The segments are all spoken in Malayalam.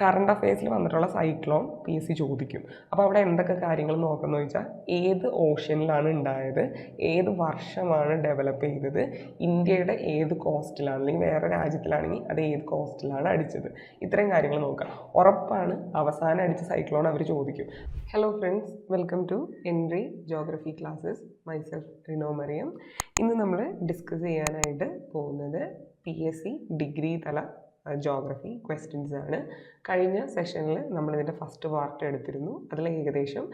കറണ്ട് അഫെയർസിൽ വന്നിട്ടുള്ള സൈക്ലോൺ PSC ചോദിക്കും. അപ്പോൾ അവിടെ എന്തൊക്കെ കാര്യങ്ങൾ നോക്കുന്നത് ചോദിച്ചാൽ, ഏത് ഓഷ്യനിലാണ് ഉണ്ടായത്, ഏത് വർഷമാണ് ഡെവലപ്പ് ചെയ്തത്, ഇന്ത്യയുടെ ഏത് കോസ്റ്റിലാണ്, അല്ലെങ്കിൽ വേറെ രാജ്യത്തിലാണെങ്കിൽ അത് ഏത് കോസ്റ്റിലാണ് അടിച്ചത്, ഇത്രയും കാര്യങ്ങൾ നോക്കുക. ഉറപ്പാണ് അവസാനം അടിച്ച സൈക്ലോൺ അവർ ചോദിക്കും. Hello friends, welcome to Entri geography classes. Myself Rino Mariyam. ഇന്ന് നമ്മൾ ഡിസ്കസ് ചെയ്യാനായിട്ട് പോകുന്നത് PSC ഡിഗ്രി തല ജോഗ്രഫി ക്വസ്റ്റ്യൻസ് ആണ്. കഴിഞ്ഞ സെഷനിൽ നമ്മളിതിൻ്റെ ഫസ്റ്റ് പാർട്ട് എടുത്തിരുന്നു. അതിൽ ഏകദേശം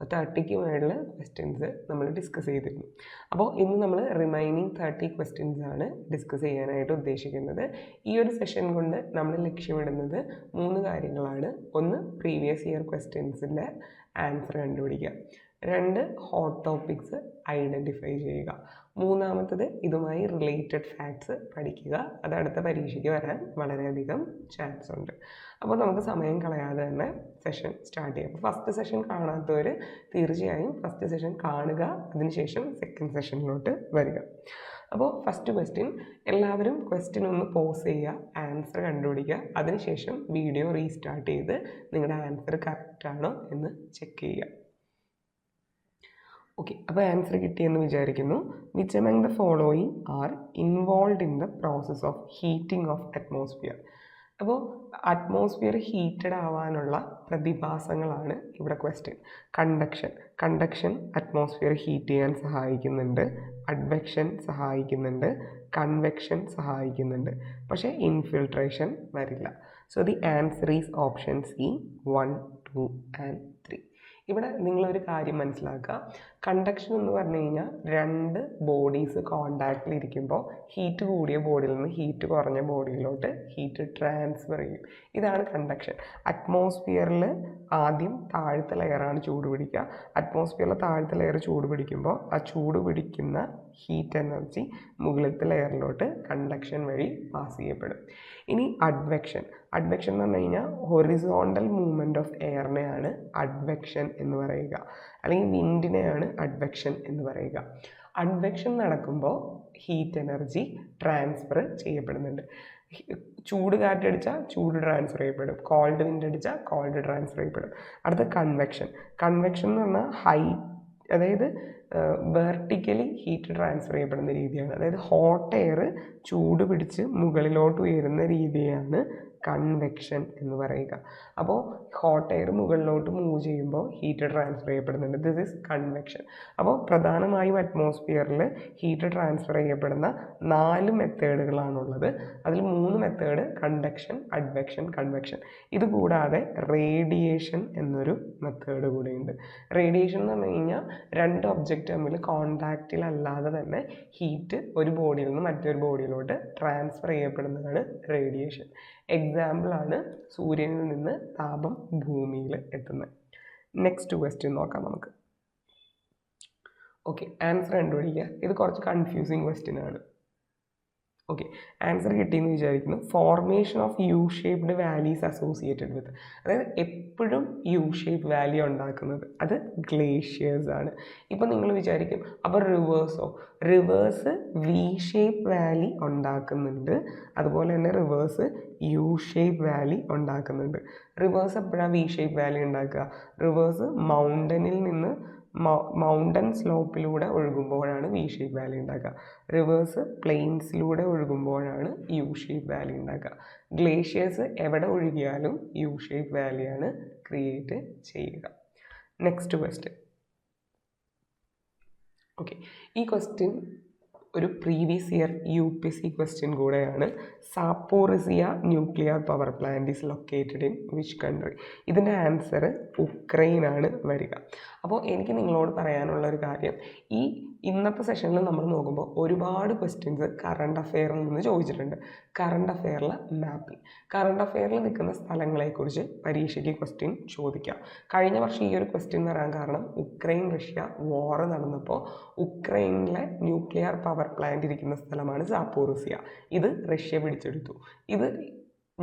30ക്ക് മേളിൽ ക്വസ്റ്റ്യൻസ് നമ്മൾ ഡിസ്കസ് ചെയ്തിരുന്നു. അപ്പോൾ ഇന്ന് നമ്മൾ റിമൈനിങ് 30 ക്വസ്റ്റ്യൻസ് ആണ് ഡിസ്കസ് ചെയ്യാനായിട്ട് ഉദ്ദേശിക്കുന്നത്. ഈ ഒരു സെഷൻ കൊണ്ട് നമ്മൾ ലക്ഷ്യമിടുന്നത് 3 കാര്യങ്ങളാണ്. ഒന്ന്, പ്രീവിയസ് ഇയർ ക്വസ്റ്റ്യൻസിൻ്റെ ആൻസർ കണ്ടുപിടിക്കുക. 2, ഹോട്ട് ടോപ്പിക്സ് ഐഡൻറ്റിഫൈ ചെയ്യുക. മൂന്നാമത്തത്, ഇതുമായി റിലേറ്റഡ് ഫാക്ട്സ് പഠിക്കുക. അത് അടുത്ത പരീക്ഷയ്ക്ക് വരാൻ വളരെയധികം ചാൻസ് ഉണ്ട്. അപ്പോൾ നമുക്ക് സമയം കളയാതെ തന്നെ സെഷൻ സ്റ്റാർട്ട് ചെയ്യാം. അപ്പോൾ ഫസ്റ്റ് സെഷൻ കാണാത്തവർ തീർച്ചയായും ഫസ്റ്റ് സെഷൻ കാണുക, അതിനുശേഷം സെക്കൻഡ് സെഷനിലോട്ട് വരിക. അപ്പോൾ ഫസ്റ്റ് ക്വസ്റ്റ്യൻ, എല്ലാവരും ക്വസ്റ്റ്യൻ ഒന്ന് പോസ് ചെയ്യുക, ആൻസർ കണ്ടുപിടിക്കുക. അതിനുശേഷം വീഡിയോ റീസ്റ്റാർട്ട് ചെയ്ത് നിങ്ങളുടെ ആൻസർ കറക്റ്റാണോ എന്ന് ചെക്ക് ചെയ്യുക. ഓക്കെ, അപ്പോൾ ആൻസർ കിട്ടിയെന്ന് വിചാരിക്കുന്നു. Which among the following are involve in the process of heating of atmosphere? അപ്പോൾ അറ്റ്മോസ്ഫിയർ ഹീറ്റഡ് ആവാനുള്ള പ്രതിഭാസങ്ങളാണ് ഇവിടെ ക്വസ്റ്റ്യൻ. കണ്ടക്ഷൻ അറ്റ്മോസ്ഫിയർ ഹീറ്റ് ചെയ്യാൻ സഹായിക്കുന്നുണ്ട്. അഡ്വെക്ഷൻ സഹായിക്കുന്നുണ്ട്. കൺവെക്ഷൻ സഹായിക്കുന്നുണ്ട്. പക്ഷേ ഇൻഫിൽട്രേഷൻ വരില്ല. So the answer is option C, 1, 2 and 3. ഇവിടെ നിങ്ങളൊരു കാര്യം മനസ്സിലാക്കുക. കണ്ടക്ഷൻ എന്ന് പറഞ്ഞു കഴിഞ്ഞാൽ 2 ബോഡീസ് കോണ്ടാക്റ്റിലിരിക്കുമ്പോൾ ഹീറ്റ് കൂടിയ ബോഡിയിൽ നിന്ന് ഹീറ്റ് കുറഞ്ഞ ബോഡിയിലോട്ട് ഹീറ്റ് ട്രാൻസ്ഫർ ചെയ്യും. ഇതാണ് കണ്ടക്ഷൻ. അറ്റ്മോസ്ഫിയറിൽ ആദ്യം താഴത്തെ ലെയറാണ് ചൂട് പിടിക്കുക. അറ്റ്മോസ്ഫിയറിലെ താഴത്തെ ലെയർ ചൂട് പിടിക്കുമ്പോൾ ആ ചൂട് പിടിക്കുന്ന ഹീറ്റ് എനർജി മുകളിലത്തെ ലെയറിലോട്ട് കണ്ടക്ഷൻ വഴി പാസ് ചെയ്യപ്പെടും. ഇനി അഡ്വെക്ഷൻ എന്ന് പറഞ്ഞു കഴിഞ്ഞാൽ ഹൊറിസോണ്ടൽ മൂവ്മെൻറ്റ് ഓഫ് എയറിനെയാണ് അഡ്വെക്ഷൻ എന്ന് പറയുക, അല്ലെങ്കിൽ വിൻഡിനെയാണ് അഡ്വെക്ഷൻ എന്ന് പറയുക. അഡ്വെക്ഷൻ നടക്കുമ്പോൾ ഹീറ്റ് എനർജി ട്രാൻസ്ഫർ ചെയ്യപ്പെടുന്നുണ്ട്. ചൂട് കാറ്റടിച്ചാൽ ചൂട് ട്രാൻസ്ഫർ ചെയ്യപ്പെടും, കോൾഡ് വിൻഡ് അടിച്ചാൽ കോൾഡ് ട്രാൻസ്ഫർ ചെയ്യപ്പെടും. അടുത്ത കൺവെക്ഷൻ എന്ന് പറഞ്ഞാൽ അതായത് വെർട്ടിക്കലി ഹീറ്റ് ട്രാൻസ്ഫർ ചെയ്യപ്പെടുന്ന രീതിയാണ്. അതായത് ഹോട്ട് എയർ ചൂട് പിടിച്ച് മുകളിലോട്ട് ഉയരുന്ന രീതിയാണ് കൺവെക്ഷൻ എന്ന് പറയുക. അപ്പോൾ ഹോട്ട് എയർ മുകളിലോട്ട് മൂവ് ചെയ്യുമ്പോൾ ഹീറ്റ് ട്രാൻസ്ഫർ ചെയ്യപ്പെടുന്നുണ്ട്. This is convection. അപ്പോൾ പ്രധാനമായും അറ്റ്മോസ്ഫിയറിൽ ഹീറ്റ് ട്രാൻസ്ഫർ ചെയ്യപ്പെടുന്ന 4 മെത്തേഡുകളാണുള്ളത്. അതിൽ 3 മെത്തേഡ് കണ്ടക്ഷൻ, അഡ്വെക്ഷൻ, കൺവെക്ഷൻ. ഇതുകൂടാതെ റേഡിയേഷൻ എന്നൊരു മെത്തേഡ് കൂടെയുണ്ട്. റേഡിയേഷൻ എന്ന് പറഞ്ഞു കഴിഞ്ഞാൽ 2 ഒബ്ജക്റ്റ് തമ്മിൽ കോണ്ടാക്റ്റിലല്ലാതെ തന്നെ ഹീറ്റ് ഒരു ബോഡിയിൽ നിന്ന് മറ്റൊരു ബോഡിയിലോട്ട് ട്രാൻസ്ഫർ ചെയ്യപ്പെടുന്നതാണ് റേഡിയേഷൻ. എക്സാമ്പിളാണ് സൂര്യനിൽ നിന്ന് താപം ഭൂമിയിൽ എത്തുന്നത്. നെക്സ്റ്റ് ക്വസ്റ്റ്യൻ നോക്കാം നമുക്ക്. ഓക്കെ, ആൻസർ കണ്ടുപിടിക്കുക. ഇത് കുറച്ച് കൺഫ്യൂസിങ് ക്വസ്റ്റ്യൻ ആണ്. ഓക്കെ, ആൻസർ കിട്ടിയെന്ന് വിചാരിക്കുന്നു. Formation of U shaped valleys associated with, അതായത് എപ്പോഴും യു ഷേപ്പ് വാലി ഉണ്ടാക്കുന്നത് അത് ഗ്ലേഷ്യേഴ്സ് ആണ്. ഇപ്പം നിങ്ങൾ വിചാരിക്കും, അപ്പോൾ റിവേഴ്സ് വി ഷേപ്പ് വാലി ഉണ്ടാക്കുന്നുണ്ട്, അതുപോലെ തന്നെ റിവേഴ്സ് യു ഷേപ്പ് വാലി ഉണ്ടാക്കുന്നുണ്ട്. റിവേഴ്സ് എപ്പോഴാണ് വി ഷേപ്പ് വാലി ഉണ്ടാക്കുക? റിവേഴ്സ് മൗണ്ടൻ സ്ലോപ്പിലൂടെ ഒഴുകുമ്പോഴാണ് വി ഷേപ്പ് വാലി ഉണ്ടാക്കുക. റിവേഴ്സ് പ്ലെയിൻസിലൂടെ ഒഴുകുമ്പോഴാണ് യു ഷേപ്പ് വാലി ഉണ്ടാക്കുക. ഗ്ലേഷ്യേഴ്സ് എവിടെ ഒഴുകിയാലും യു ഷേപ്പ് വാലിയാണ് ക്രിയേറ്റ് ചെയ്യുക. Next question. ഓക്കെ, ഈ ക്വസ്റ്റ്യൻ ഒരു പ്രീവിയസ് ഇയർ UPSC ക്വസ്റ്റ്യൻ കൂടെയാണ്. Zaporizhzhia nuclear power plant is located in which country? ഇതിൻ്റെ ആൻസർ ഉക്രൈനാണ് വരിക. അപ്പോൾ എനിക്ക് നിങ്ങളോട് പറയാനുള്ള ഒരു കാര്യം, ഇന്നത്തെ സെഷനിൽ നമ്മൾ നോക്കുമ്പോൾ ഒരുപാട് ക്വസ്റ്റ്യൻസ് കറണ്ട് അഫെയറിൽ നിന്ന് ചോദിച്ചിട്ടുണ്ട്. കറണ്ട് അഫെയറിലെ മാപ്പിംഗ്, കറണ്ട് അഫെയറിൽ നിൽക്കുന്ന സ്ഥലങ്ങളെക്കുറിച്ച് പരീക്ഷയ്ക്ക് ക്വസ്റ്റ്യൻ ചോദിക്കാം. കഴിഞ്ഞ വർഷം ഈ ഒരു ക്വസ്റ്റ്യൻ വരാൻ കാരണം ഉക്രൈൻ റഷ്യ വാർ നടന്നപ്പോൾ ഉക്രൈനിലെ ന്യൂക്ലിയർ പവർ പ്ലാന്റ് ഇരിക്കുന്ന സ്ഥലമാണ് സാപ്പോറിസിയ. ഇത് റഷ്യ പിടിച്ചെടുത്തു. ഇത്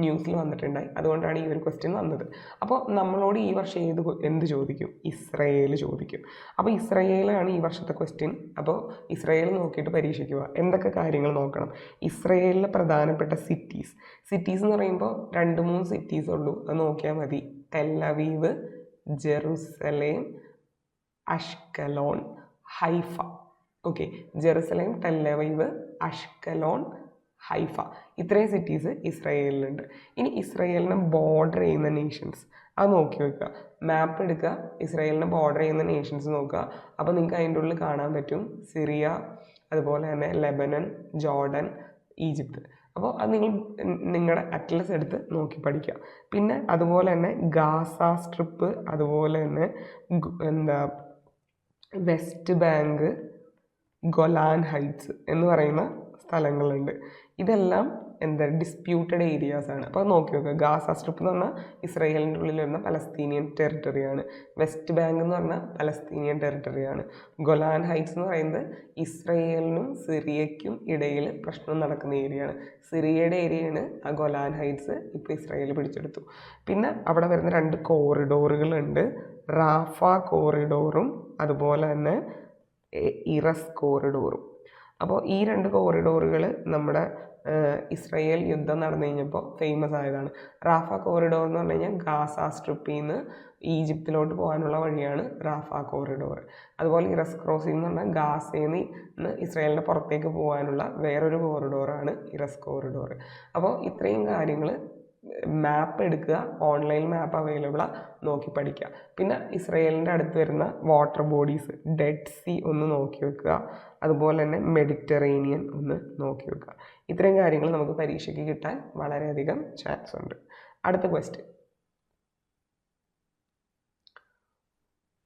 ന്യൂസിൽ വന്നിട്ടുണ്ടായി. അതുകൊണ്ടാണ് ഈ ഒരു ക്വസ്റ്റ്യൻ വന്നത്. അപ്പോൾ നമ്മളോട് ഈ വർഷം എന്ത് ചോദിക്കും? ഇസ്രയേൽ ചോദിക്കും. അപ്പോൾ ഇസ്രയേലാണ് ഈ വർഷത്തെ ക്വസ്റ്റ്യൻ. അപ്പോൾ ഇസ്രയേൽ നോക്കിയിട്ട് പരീക്ഷിക്കുക. എന്തൊക്കെ കാര്യങ്ങൾ നോക്കണം? ഇസ്രയേലിലെ പ്രധാനപ്പെട്ട സിറ്റീസ് എന്ന് പറയുമ്പോൾ 2-3 സിറ്റീസ് ഉള്ളൂ, അത് നോക്കിയാൽ മതി. Tel Aviv, Jerusalem, Ashkelon, Haifa. Okay, Jerusalem, Tel Aviv, Ashkelon, Haifa, ഇത്രയും സിറ്റീസ് ഇസ്രയേലിലുണ്ട്. ഇനി ഇസ്രയേലിനെ ബോർഡർ ചെയ്യുന്ന നേഷൻസ് അത് നോക്കി വെക്കുക. മാപ്പ് എടുക്കുക, ഇസ്രയേലിനെ ബോർഡർ ചെയ്യുന്ന നേഷൻസ് നോക്കുക. അപ്പോൾ നിങ്ങൾക്ക് അതിൻ്റെ ഉള്ളിൽ കാണാൻ പറ്റും സിറിയ, അതുപോലെ തന്നെ ലെബനൻ, ജോർഡൻ, ഈജിപ്ത്. അപ്പോൾ അത് നിങ്ങളുടെ അറ്റ്ലസ് എടുത്ത് നോക്കി പഠിക്കുക. പിന്നെ അതുപോലെ തന്നെ ഗാസ സ്ട്രിപ്പ്, അതുപോലെ തന്നെ വെസ്റ്റ് ബാങ്ക്, ഗൊലാൻ ഹൈറ്റ്സ് എന്ന് പറയുന്ന സ്ഥലങ്ങളുണ്ട്. ഇതെല്ലാം ഡിസ്പ്യൂട്ടഡ് ഏരിയാസ് ആണ്. അപ്പോൾ നോക്കി നോക്കുക. ഗാസ സ്ട്രിപ്പ് എന്ന് പറഞ്ഞാൽ ഇസ്രയേലിൻ്റെ ഉള്ളിൽ വരുന്ന പലസ്തീനിയൻ ടെറിട്ടറിയാണ്. വെസ്റ്റ് ബാങ്ക് എന്ന് പറഞ്ഞാൽ പലസ്തീനിയൻ ടെറിട്ടറിയാണ്. ഗൊലാൻ ഹൈറ്റ്സ് എന്ന് പറയുന്നത് ഇസ്രയേലിനും സിറിയയ്ക്കും ഇടയിൽ പ്രശ്നം നടക്കുന്ന ഏരിയയാണ്. സിറിയയുടെ ഏരിയയാണ് ആ ഗൊലാൻ ഹൈറ്റ്സ്. ഇപ്പോൾ ഇസ്രയേൽ പിടിച്ചെടുത്തു. പിന്നെ അവിടെ വരുന്ന 2 കോറിഡോറുകളുണ്ട്. റാഫ കോറിഡോറും അതുപോലെ തന്നെ ഇറസ് കോറിഡോറും. അപ്പോൾ ഈ 2 കോറിഡോറുകൾ നമ്മുടെ ഇസ്രയേൽ യുദ്ധം നടന്നു കഴിഞ്ഞപ്പോൾ ഫേമസ് ആയതാണ്. റാഫ കോറിഡോർ എന്ന് പറഞ്ഞു കഴിഞ്ഞാൽ ഗാസ സ്ട്രിപ്പിൽ നിന്ന് ഈജിപ്തിലോട്ട് പോകാനുള്ള വഴിയാണ് റാഫ കോറിഡോർ. അതുപോലെ ഇറസ് ക്രോസിംഗ് എന്ന് പറഞ്ഞാൽ ഗാസയിൽ നിന്ന് ഇസ്രയേലിൻ്റെ പുറത്തേക്ക് പോകാനുള്ള വേറൊരു കോറിഡോറാണ് ഇറസ് കോറിഡോർ. അപ്പോൾ ഇത്രയും കാര്യങ്ങൾ മാപ്പ് എടുക്കുക, ഓൺലൈൻ മാപ്പ് അവൈലബിളാണ്, നോക്കി പഠിക്കുക. പിന്നെ ഇസ്രയേലിൻ്റെ അടുത്ത് വരുന്ന വാട്ടർ ബോഡീസ്, ഡെഡ് സീ ഒന്ന് നോക്കി വെക്കുക, അതുപോലെ തന്നെ മെഡിറ്ററേനിയൻ ഒന്ന് നോക്കി വെക്കുക. ഇത്രയും കാര്യങ്ങൾ നമുക്ക് പരീക്ഷയ്ക്ക് കിട്ടാൻ വളരെയധികം ചാൻസ് ഉണ്ട്. അടുത്ത ക്വസ്റ്റ്യൻ.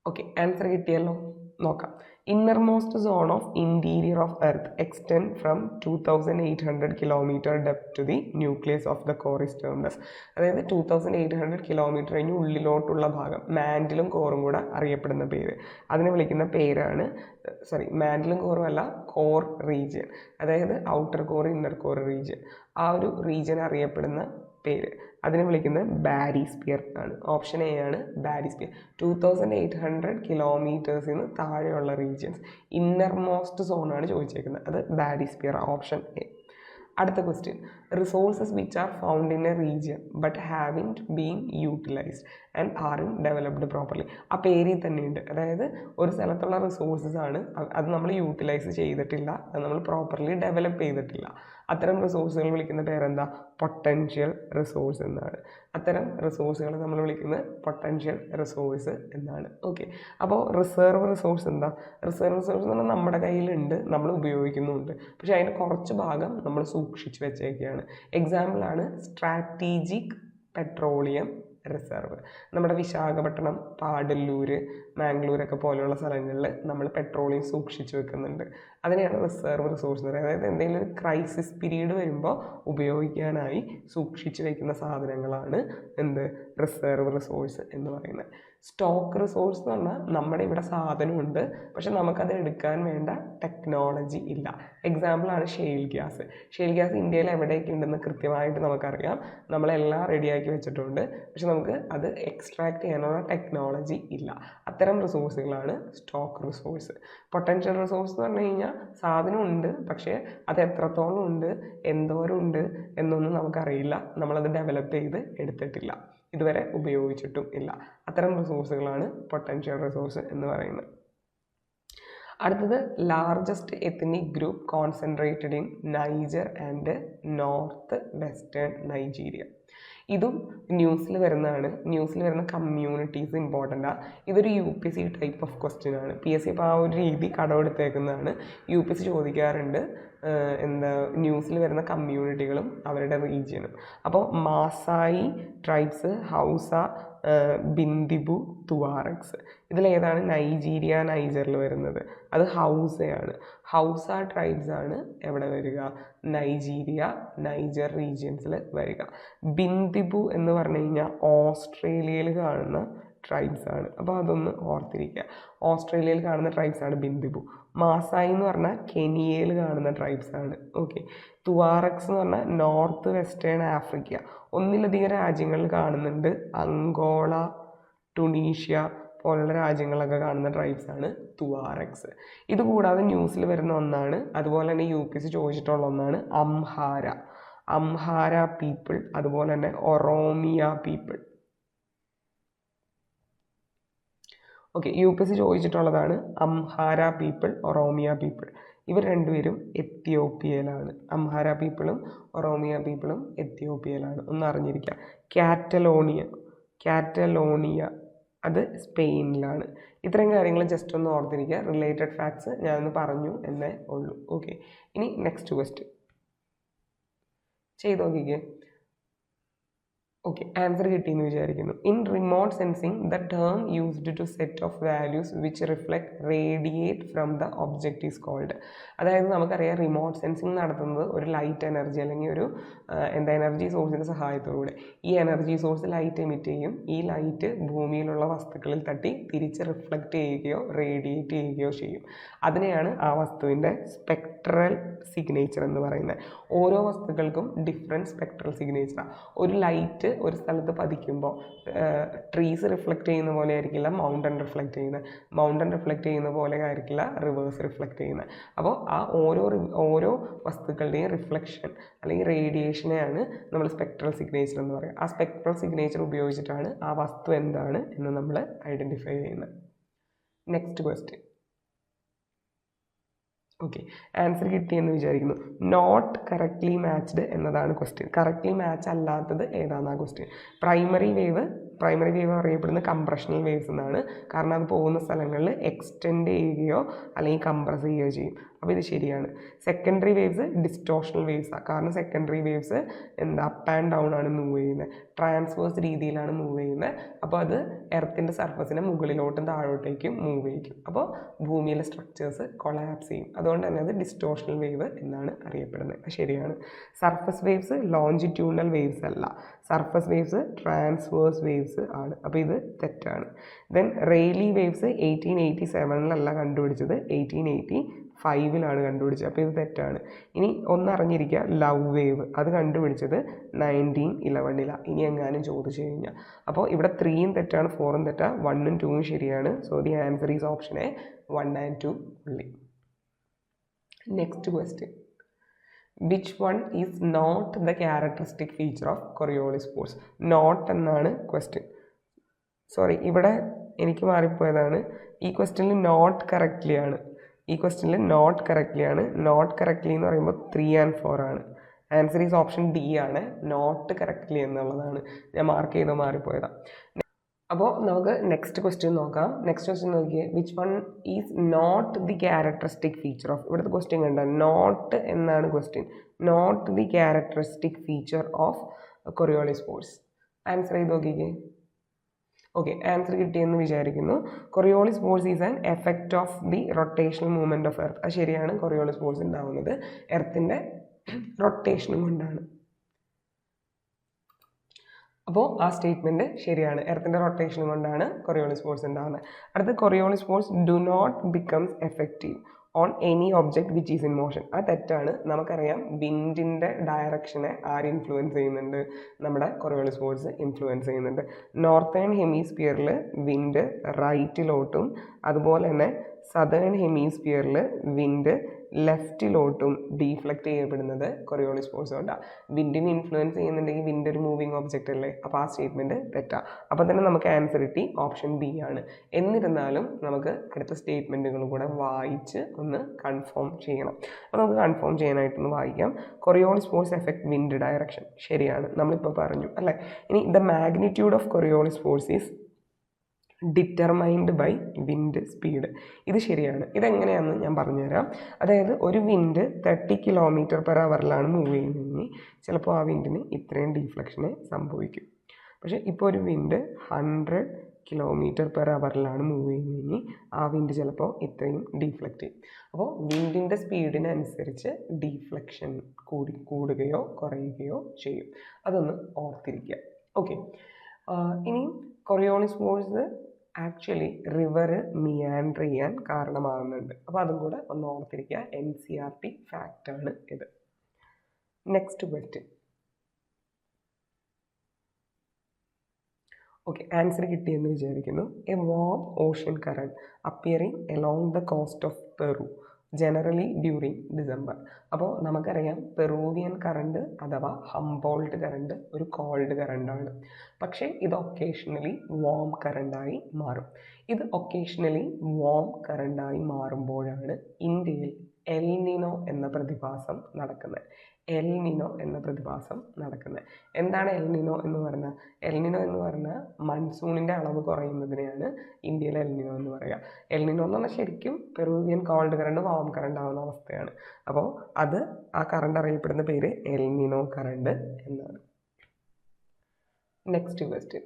ഓക്കെ, ആൻസർ കിട്ടിയല്ലോ, നോക്കാം. Innermost zone of interior of earth extend from 2800 kilometre depth to the nucleus of the core is termed as. അതായത് 2800 കിലോമീറ്റർ കഴിഞ്ഞ് ഉള്ളിലോട്ടുള്ള ഭാഗം, മാൻറ്റിലും കോറും കൂടെ അറിയപ്പെടുന്ന പേര്, അതിനെ വിളിക്കുന്ന പേരാണ് മാൻറ്റിലും കോറും അല്ല, കോർ റീജിയൻ. അതായത് outer core, inner core region. ആ ഒരു റീജിയൻ അറിയപ്പെടുന്ന പേര്, അതിനെ വിളിക്കുന്നത് ബാരിസ്പിയർ ആണ്. ഓപ്ഷൻ എ ആണ് ബാരിസ്പിയർ. 2800 കിലോമീറ്റേഴ്സിന് താഴെയുള്ള റീജിയൻസ്, ഇന്നർമോസ്റ്റ് സോണാണ് ചോദിച്ചേക്കുന്നത്, അത് ബാരിസ്പിയർ, ഓപ്ഷൻ എ. അടുത്ത question. Resources which are found in a region but haven't been utilised and aren't developed properly. ആ പേരിൽ തന്നെയുണ്ട്. അതായത് ഒരു സ്ഥലത്തുള്ള റിസോഴ്സസ് ആണ്, അത് നമ്മൾ യൂട്ടിലൈസ് ചെയ്തിട്ടില്ല, അത് നമ്മൾ പ്രോപ്പർലി ഡെവലപ്പ് ചെയ്തിട്ടില്ല. അത്തരം റിസോഴ്സുകൾ വിളിക്കുന്ന പേരെന്താ? പൊട്ടൻഷ്യൽ റിസോഴ്സ് എന്നാണ്. അത്തരം റിസോഴ്സുകൾ നമ്മൾ വിളിക്കുന്നത് പൊട്ടൻഷ്യൽ റിസോഴ്സ് എന്നാണ്. ഓക്കെ, അപ്പോൾ റിസർവ് റിസോഴ്സ് എന്താ? റിസർവ് റിസോഴ്സ് എന്ന് പറഞ്ഞാൽ നമ്മുടെ കയ്യിലുണ്ട്, നമ്മൾ ഉപയോഗിക്കുന്നുമുണ്ട്, പക്ഷേ അതിൻ്റെ കുറച്ച് ഭാഗം നമ്മൾ സൂക്ഷിച്ച് വെച്ചേക്കുകയാണ്. എക്സാമ്പിളാണ് സ്ട്രാറ്റജിക് പെട്രോളിയം റിസർവ്. നമ്മുടെ വിശാഖപട്ടണം, പാടല്ലൂർ, മാംഗ്ലൂരൊക്കെ പോലെയുള്ള സ്ഥലങ്ങളിൽ നമ്മൾ പെട്രോളിയം സൂക്ഷിച്ച് വെക്കുന്നുണ്ട്. അതിനെയാണ് റിസർവ് റിസോഴ്സ് എന്ന് പറയുന്നത്. അതായത് എന്തെങ്കിലും ഒരു ക്രൈസിസ് പീരീഡ് വരുമ്പോൾ ഉപയോഗിക്കാനായി സൂക്ഷിച്ച് വയ്ക്കുന്ന സാധനങ്ങളാണ് റിസർവ് റിസോഴ്സ് എന്ന് പറയുന്നത്. സ്റ്റോക്ക് റിസോഴ്സ് എന്ന് പറഞ്ഞാൽ നമ്മുടെ ഇവിടെ സാധനമുണ്ട്, പക്ഷെ നമുക്കത് എടുക്കാൻ വേണ്ട ടെക്നോളജി ഇല്ല. എക്സാമ്പിളാണ് ഷെയിൽ ഗ്യാസ്. ഷെയിൽ ഗ്യാസ് ഇന്ത്യയിൽ എവിടെയൊക്കെ ഉണ്ടെന്ന് കൃത്യമായിട്ട് നമുക്കറിയാം, നമ്മളെല്ലാം റെഡിയാക്കി വെച്ചിട്ടുണ്ട്, പക്ഷെ നമുക്ക് അത് എക്സ്ട്രാക്ട് ചെയ്യാനുള്ള ടെക്നോളജി ഇല്ല. അത്തരം റിസോഴ്സുകളാണ് സ്റ്റോക്ക് റിസോഴ്സ്. പൊട്ടൻഷ്യൽ റിസോഴ്സ് എന്ന് പറഞ്ഞു കഴിഞ്ഞാൽ സാധനമുണ്ട്, പക്ഷേ അത് എത്രത്തോളം ഉണ്ട്, എന്തോരം ഉണ്ട് എന്നൊന്നും നമുക്കറിയില്ല, നമ്മളത് ഡെവലപ്പ് ചെയ്ത് എടുത്തിട്ടില്ല, ഇതുവരെ ഉപയോഗിച്ചിട്ടും ഇല്ല. അത്തരം റിസോഴ്സുകളാണ് പൊട്ടൻഷ്യൽ റിസോഴ്സ് എന്ന് പറയുന്നത്. അടുത്തത് largest ethnic group concentrated in Niger and north western Nigeria. ഇതും ന്യൂസിൽ വരുന്നതാണ്. ന്യൂസിൽ വരുന്ന കമ്മ്യൂണിറ്റീസ് ഇമ്പോർട്ടൻ്റാണ്. ഇതൊരു UPSC ടൈപ്പ് ഓഫ് ക്വസ്റ്റ്യൻ ആണ്. PSC ഇപ്പോൾ ആ ഒരു രീതി കടമെടുത്തേക്കുന്നതാണ്. UPSC ചോദിക്കാറുണ്ട് ന്യൂസിൽ വരുന്ന കമ്മ്യൂണിറ്റികളും അവരുടെ റീജിയനും. അപ്പോൾ മാസായി ട്രൈബ്സ്, ഹൗസ, ബിന്ദിബു, തുവാറക്സ്, ഇതിലേതാണ് നൈജറിൽ വരുന്നത്? അത് ഹൗസയാണ്. ഹൗസ ട്രൈബ്സ് ആണ് എവിടെ വരിക? നൈജർ റീജിയൻസിൽ വരിക. ബിന്ദിബു എന്ന് പറഞ്ഞു കഴിഞ്ഞാൽ ഓസ്ട്രേലിയയിൽ കാണുന്ന ട്രൈബ്സ് ആണ്. അപ്പോൾ അതൊന്ന് ഓർത്തിരിക്കുക. ഓസ്ട്രേലിയയിൽ കാണുന്ന ട്രൈബ്സ് ആണ് ബിന്ദിബു. മാസായി എന്ന് പറഞ്ഞാൽ കെനിയയിൽ കാണുന്ന ട്രൈബ്സ് ആണ്. ഓക്കെ. തുവാറക്സ് എന്ന് പറഞ്ഞാൽ നോർത്ത് വെസ്റ്റേൺ ആഫ്രിക്ക, ഒന്നിലധികം രാജ്യങ്ങളിൽ കാണുന്നുണ്ട്. അങ്കോള, ടുണീഷ്യ പോലുള്ള രാജ്യങ്ങളൊക്കെ കാണുന്ന ട്രൈബ്സ് ആണ് തുവാറക്സ്. ഇതുകൂടാതെ ന്യൂസിൽ വരുന്ന ഒന്നാണ്, അതുപോലെ തന്നെ UPSC ചോദിച്ചിട്ടുള്ള ഒന്നാണ് അംഹാര പീപ്പിൾ, അതുപോലെ തന്നെ ഒറോമിയ പീപ്പിൾ. ഓക്കെ, UPSC ചോദിച്ചിട്ടുള്ളതാണ് അംഹാര പീപ്പിൾ, ഒറോമിയ പീപ്പിൾ. ഇവർ രണ്ടുപേരും എത്യോപ്യയിലാണ്. അംഹാര പീപ്പിളും ഒറോമിയ പീപ്പിളും എത്യോപ്യയിലാണ്. ഒന്ന് അറിഞ്ഞിരിക്കുക. കാറ്റലോണിയ അത് സ്പെയിനിലാണ്. ഇത്രയും കാര്യങ്ങൾ ജസ്റ്റ് ഒന്ന് ഓർത്തിരിക്കുക. റിലേറ്റഡ് ഫാക്ട്സ് ഞാനൊന്ന് പറഞ്ഞു എന്നേ ഉള്ളൂ. ഓക്കെ, ഇനി നെക്സ്റ്റ് ക്വസ്റ്റ്യൻ ചെയ്ത് നോക്കിക്കേ. ഓക്കെ, ആൻസർ കിട്ടിയെന്ന് വിചാരിക്കുന്നു. In remote sensing the term used to set of values which reflect radiate from the object is called. അതായത് നമുക്കറിയാം റിമോട്ട് സെൻസിങ് നടത്തുന്നത് ഒരു ലൈറ്റ് എനർജി അല്ലെങ്കിൽ ഒരു എനർജി സോഴ്സിൻ്റെ സഹായത്തോടെ. ഈ എനർജി സോഴ്സ് ലൈറ്റ് എമിറ്റ് ചെയ്യും. ഈ ലൈറ്റ് ഭൂമിയിലുള്ള വസ്തുക്കളിൽ തട്ടി തിരിച്ച് റിഫ്ലക്റ്റ് ചെയ്യുകയോ റേഡിയേറ്റ് ചെയ്യുകയോ ചെയ്യും. അതിനെയാണ് ആ വസ്തുവിൻ്റെ സ്പെക്ട്രൽ സിഗ്നേച്ചർ എന്ന് പറയുന്നത്. ഓരോ വസ്തുക്കൾക്കും ഡിഫറെൻറ്റ് സ്പെക്ട്രൽ സിഗ്നേച്ചറാണ്. ഒരു ലൈറ്റ് ഒരു സ്ഥലത്ത് പതിക്കുമ്പോൾ ട്രീസ് റിഫ്ലക്റ്റ് ചെയ്യുന്ന പോലെ ആയിരിക്കില്ല മൗണ്ടൻ റിഫ്ലക്റ്റ് ചെയ്യുന്നത്. മൗണ്ടൻ റിഫ്ലക്റ്റ് ചെയ്യുന്ന പോലെ ആയിരിക്കില്ല റിവേഴ്സ് റിഫ്ലക്റ്റ് ചെയ്യുന്നത്. അപ്പോൾ ആ ഓരോ വസ്തുക്കളുടെയും റിഫ്ലക്ഷൻ അല്ലെങ്കിൽ റേഡിയേഷനെയാണ് നമ്മൾ സ്പെക്ട്രൽ സിഗ്നേച്ചർ എന്ന് പറയുക. ആ സ്പെക്ട്രൽ സിഗ്നേച്ചർ ഉപയോഗിച്ചിട്ടാണ് ആ വസ്തു എന്താണ് എന്ന് നമ്മൾ ഐഡൻറ്റിഫൈ ചെയ്യുന്നത്. Next question. ഓക്കെ, ആൻസർ കിട്ടിയെന്ന് വിചാരിക്കുന്നു. നോട്ട് കറക്റ്റ്ലി മാച്ച്ഡ് എന്നതാണ് ക്വസ്റ്റ്യൻ. കറക്റ്റ്ലി മാച്ച് അല്ലാത്തത് ഏതാണെന്നാണ് ക്വസ്റ്റ്യൻ. പ്രൈമറി വേവ് അറിയപ്പെടുന്ന കംപ്രഷണൽ വേവ്സ് എന്നാണ്. കാരണം അത് പോകുന്ന സ്ഥലങ്ങളിൽ എക്സ്റ്റെൻഡ് ചെയ്യുകയോ അല്ലെങ്കിൽ കംപ്രസ് ചെയ്യുകയോ ചെയ്യും. അപ്പോൾ ഇത് ശരിയാണ്. സെക്കൻഡറി വേവ്സ് ഡിസ്റ്റോർഷണൽ വേവ്സാണ്. കാരണം secondary waves up and down ആണ് മൂവ് ചെയ്യുന്നത്, ട്രാൻസ്വേഴ്സ് രീതിയിലാണ് മൂവ് ചെയ്യുന്നത്. അപ്പോൾ അത് എർത്തിൻ്റെ സർഫസിനെ മുകളിലോട്ടും താഴോട്ടേക്കും മൂവ് ചെയ്യിക്കും. അപ്പോൾ ഭൂമിയിലെ സ്ട്രക്ചേഴ്സ് കൊളാപ്സ് ചെയ്യും. അതുകൊണ്ട് തന്നെ അത് ഡിസ്റ്റോർഷണൽ വേവ് എന്നാണ് അറിയപ്പെടുന്നത്. അത് ശരിയാണ്. സർഫസ് വേവ്സ് ലോഞ്ചിറ്റ്യൂണൽ വേവ്സ് അല്ല. സർഫസ് വേവ്സ് ട്രാൻസ്വേഴ്സ് വേവ്സ് ആണ്. അപ്പോൾ ഇത് തെറ്റാണ്. ദെൻ റെയ്ലി വേവ്സ് 1887 കണ്ടുപിടിച്ചത്, 1885 കണ്ടുപിടിച്ചത്. അപ്പോൾ ഇത് തെറ്റാണ്. ഇനി ഒന്നറിഞ്ഞിരിക്കുക, ലവ് വേവ് അത് കണ്ടുപിടിച്ചത് 1911. ഇനി എങ്ങാനും ചോദിച്ചു കഴിഞ്ഞാൽ അപ്പോൾ ഇവിടെ 3 തെറ്റാണ്, 4 തെറ്റാണ്, 1 2 ശരിയാണ്. So the answer is option A 1 and 2 only. Next question. Which one is not the characteristic feature of Coriolis sports? Not എന്നാണ് ക്വസ്റ്റ്യൻ. സോറി, ഇവിടെ എനിക്ക് മാറിപ്പോയതാണ്. ഈ ക്വസ്റ്റ്യനിൽ നോട്ട് കറക്റ്റ്ലി ആണ്. നോട്ട് കറക്റ്റ്ലി എന്ന് പറയുമ്പോൾ 3 and 4 ആണ്. ആൻസർ ഈസ് ഓപ്ഷൻ ഡി ആണ്. നോട്ട് കറക്റ്റ്ലി എന്നുള്ളതാണ് ഞാൻ മാർക്ക് ചെയ്ത് മാറിപ്പോയതാണ്. അപ്പോൾ നമുക്ക് നെക്സ്റ്റ് ക്വസ്റ്റ്യൻ നോക്കാം. നെക്സ്റ്റ് ക്വസ്റ്റ്യൻ നോക്കിയേ. Which one is not the characteristic feature of, ഇവിടുത്തെ ക്വസ്റ്റ്യൻ കണ്ട നോട്ട് എന്നാണ് question. Not the characteristic feature of Coriolis sports. Answer ചെയ്ത് നോക്കിക്കേ. ഓക്കെ, ആൻസർ കിട്ടിയെന്ന് വിചാരിക്കുന്നു. Coriolis sports is an effect of the rotational movement of earth. അത് ശരിയാണ്. കൊറിയോളിസ് സ്പോർട്സ് ഉണ്ടാകുന്നത് എർത്തിൻ്റെ റൊട്ടേഷനും കൊണ്ടാണ്. അപ്പോൾ ആ സ്റ്റേറ്റ്മെൻറ്റ് ശരിയാണ്. എർത്തിൻ്റെ റൊട്ടേഷൻ കൊണ്ടാണ് കൊറിയോളിസ് സ്പോർട്സ് ഉണ്ടാകുന്നത്. അടുത്ത, Coriolis sports do not becomes effective on any object which is in motion. അത് തെറ്റാണ്. നമുക്കറിയാം വിൻഡിൻ്റെ ഡയറക്ഷനെ ആര് ഇൻഫ്ലുവൻസ് ചെയ്യുന്നുണ്ട്? നമ്മുടെ കൊറിയോളിസ് സ്പോർട്സ് ഇൻഫ്ലുവൻസ് ചെയ്യുന്നുണ്ട്. നോർത്തേൺ ഹെമിസ്ഫിയറിൽ വിൻഡ് റൈറ്റിലോട്ടും അതുപോലെ തന്നെ സദേൺ ഹെമിസ്ഫിയറിൽ വിൻഡ് ലെഫ്റ്റിലോട്ടും ഡീഫ്ലക്റ്റ് ചെയ്യപ്പെടുന്നത് കൊറിയോളിസ് സ്പോർട്സ് കൊണ്ടാണ്. വിൻഡിനെ ഇൻഫ്ലുവൻസ് ചെയ്യുന്നുണ്ടെങ്കിൽ വിൻഡ് ഒരു മൂവിങ് ഒബ്ജക്റ്റ് അല്ലേ. അപ്പോൾ ആ സ്റ്റേറ്റ്മെൻറ്റ് തെറ്റാണ്. അപ്പോൾ തന്നെ നമുക്ക് ആൻസർ കിട്ടി, ഓപ്ഷൻ ബി ആണ്. എന്നിരുന്നാലും നമുക്ക് അടുത്ത സ്റ്റേറ്റ്മെൻറ്റുകൾ കൂടെ വായിച്ച് ഒന്ന് കൺഫേം ചെയ്യണം. അപ്പോൾ നമുക്ക് കൺഫേം ചെയ്യാനായിട്ടൊന്ന് വായിക്കാം. Coriolis sports effect wind direction ശരിയാണ്, നമ്മളിപ്പോൾ പറഞ്ഞു അല്ലേ. ഇനി the magnitude of Coriolis sports is determined by wind speed. ഇത് ശരിയാണ്. ഇതെങ്ങനെയാണെന്ന് ഞാൻ പറഞ്ഞുതരാം. അതായത് ഒരു വിൻഡ് 30 km/h മൂവ് ചെയ്യുന്നതെങ്കിൽ ചിലപ്പോൾ ആ വിൻഡിന് ഇത്രയും ഡീഫ്ലക്ഷനെ സംഭവിക്കും. പക്ഷേ ഇപ്പോൾ ഒരു വിൻഡ് 100 km/h മൂവ് ചെയ്യുന്നതെങ്കിൽ ആ വിൻഡ് ചിലപ്പോൾ ഇത്രയും ഡീഫ്ലക്റ്റ് ചെയ്യും. അപ്പോൾ വിൻഡിൻ്റെ സ്പീഡിനനുസരിച്ച് ഡീഫ്ലക്ഷൻ കൂടുകയോ കുറയുകയോ ചെയ്യും. അതൊന്ന് ഓർത്തിരിക്കുക. ഓക്കെ, ഇനി കൊറിയോണിസ് ഫോഴ്സ് ആക്ച്വലി റിവർ മിയാൻഡർ ചെയ്യാൻ കാരണമാകുന്നുണ്ട്. അപ്പോൾ അതും കൂടെ ഒന്ന് ഓർത്തിരിക്കുക. NCERT ഫാക്റ്റാണ് ഇത്. Next question. ഓക്കെ, ആൻസർ കിട്ടിയെന്ന് വിചാരിക്കുന്നു. A warm ocean current appearing along the cost of Peru generally during December. അപ്പോൾ നമുക്കറിയാം പെറൂവിയൻ കറണ്ട് അഥവാ ഹംബോൾട്ട് കറണ്ട് ഒരു കോൾഡ് കറണ്ടാണ്. പക്ഷേ ഇത് ഒക്കേഷണലി വാം കറണ്ടായി മാറും. ഇത് ഒക്കേഷണലി വാം കറണ്ടായി മാറുമ്പോഴാണ് ഇന്ത്യയിൽ എൽ നിനോ എന്ന പ്രതിഭാസം നടക്കുന്നത്. എൽ നിനോ എന്ന പ്രതിഭാസം നടക്കുന്നത്. എന്താണ് എൽ നിനോ എന്ന് പറഞ്ഞാൽ? എൽ നിനോ എന്ന് പറഞ്ഞാൽ മൺസൂണിൻ്റെ അളവ് കുറയുന്നതിനെയാണ് ഇന്ത്യയിൽ എൽ നിനോ എന്ന് പറയുക. എൽ നിനോ എന്ന് പറഞ്ഞാൽ ശരിക്കും Peruvian cold current warm current ആവുന്ന അവസ്ഥയാണ്. അപ്പോൾ ആ കറണ്ട് അറിയപ്പെടുന്ന പേര് എൽ നിനോ കറണ്ട് എന്നാണ്. Next question.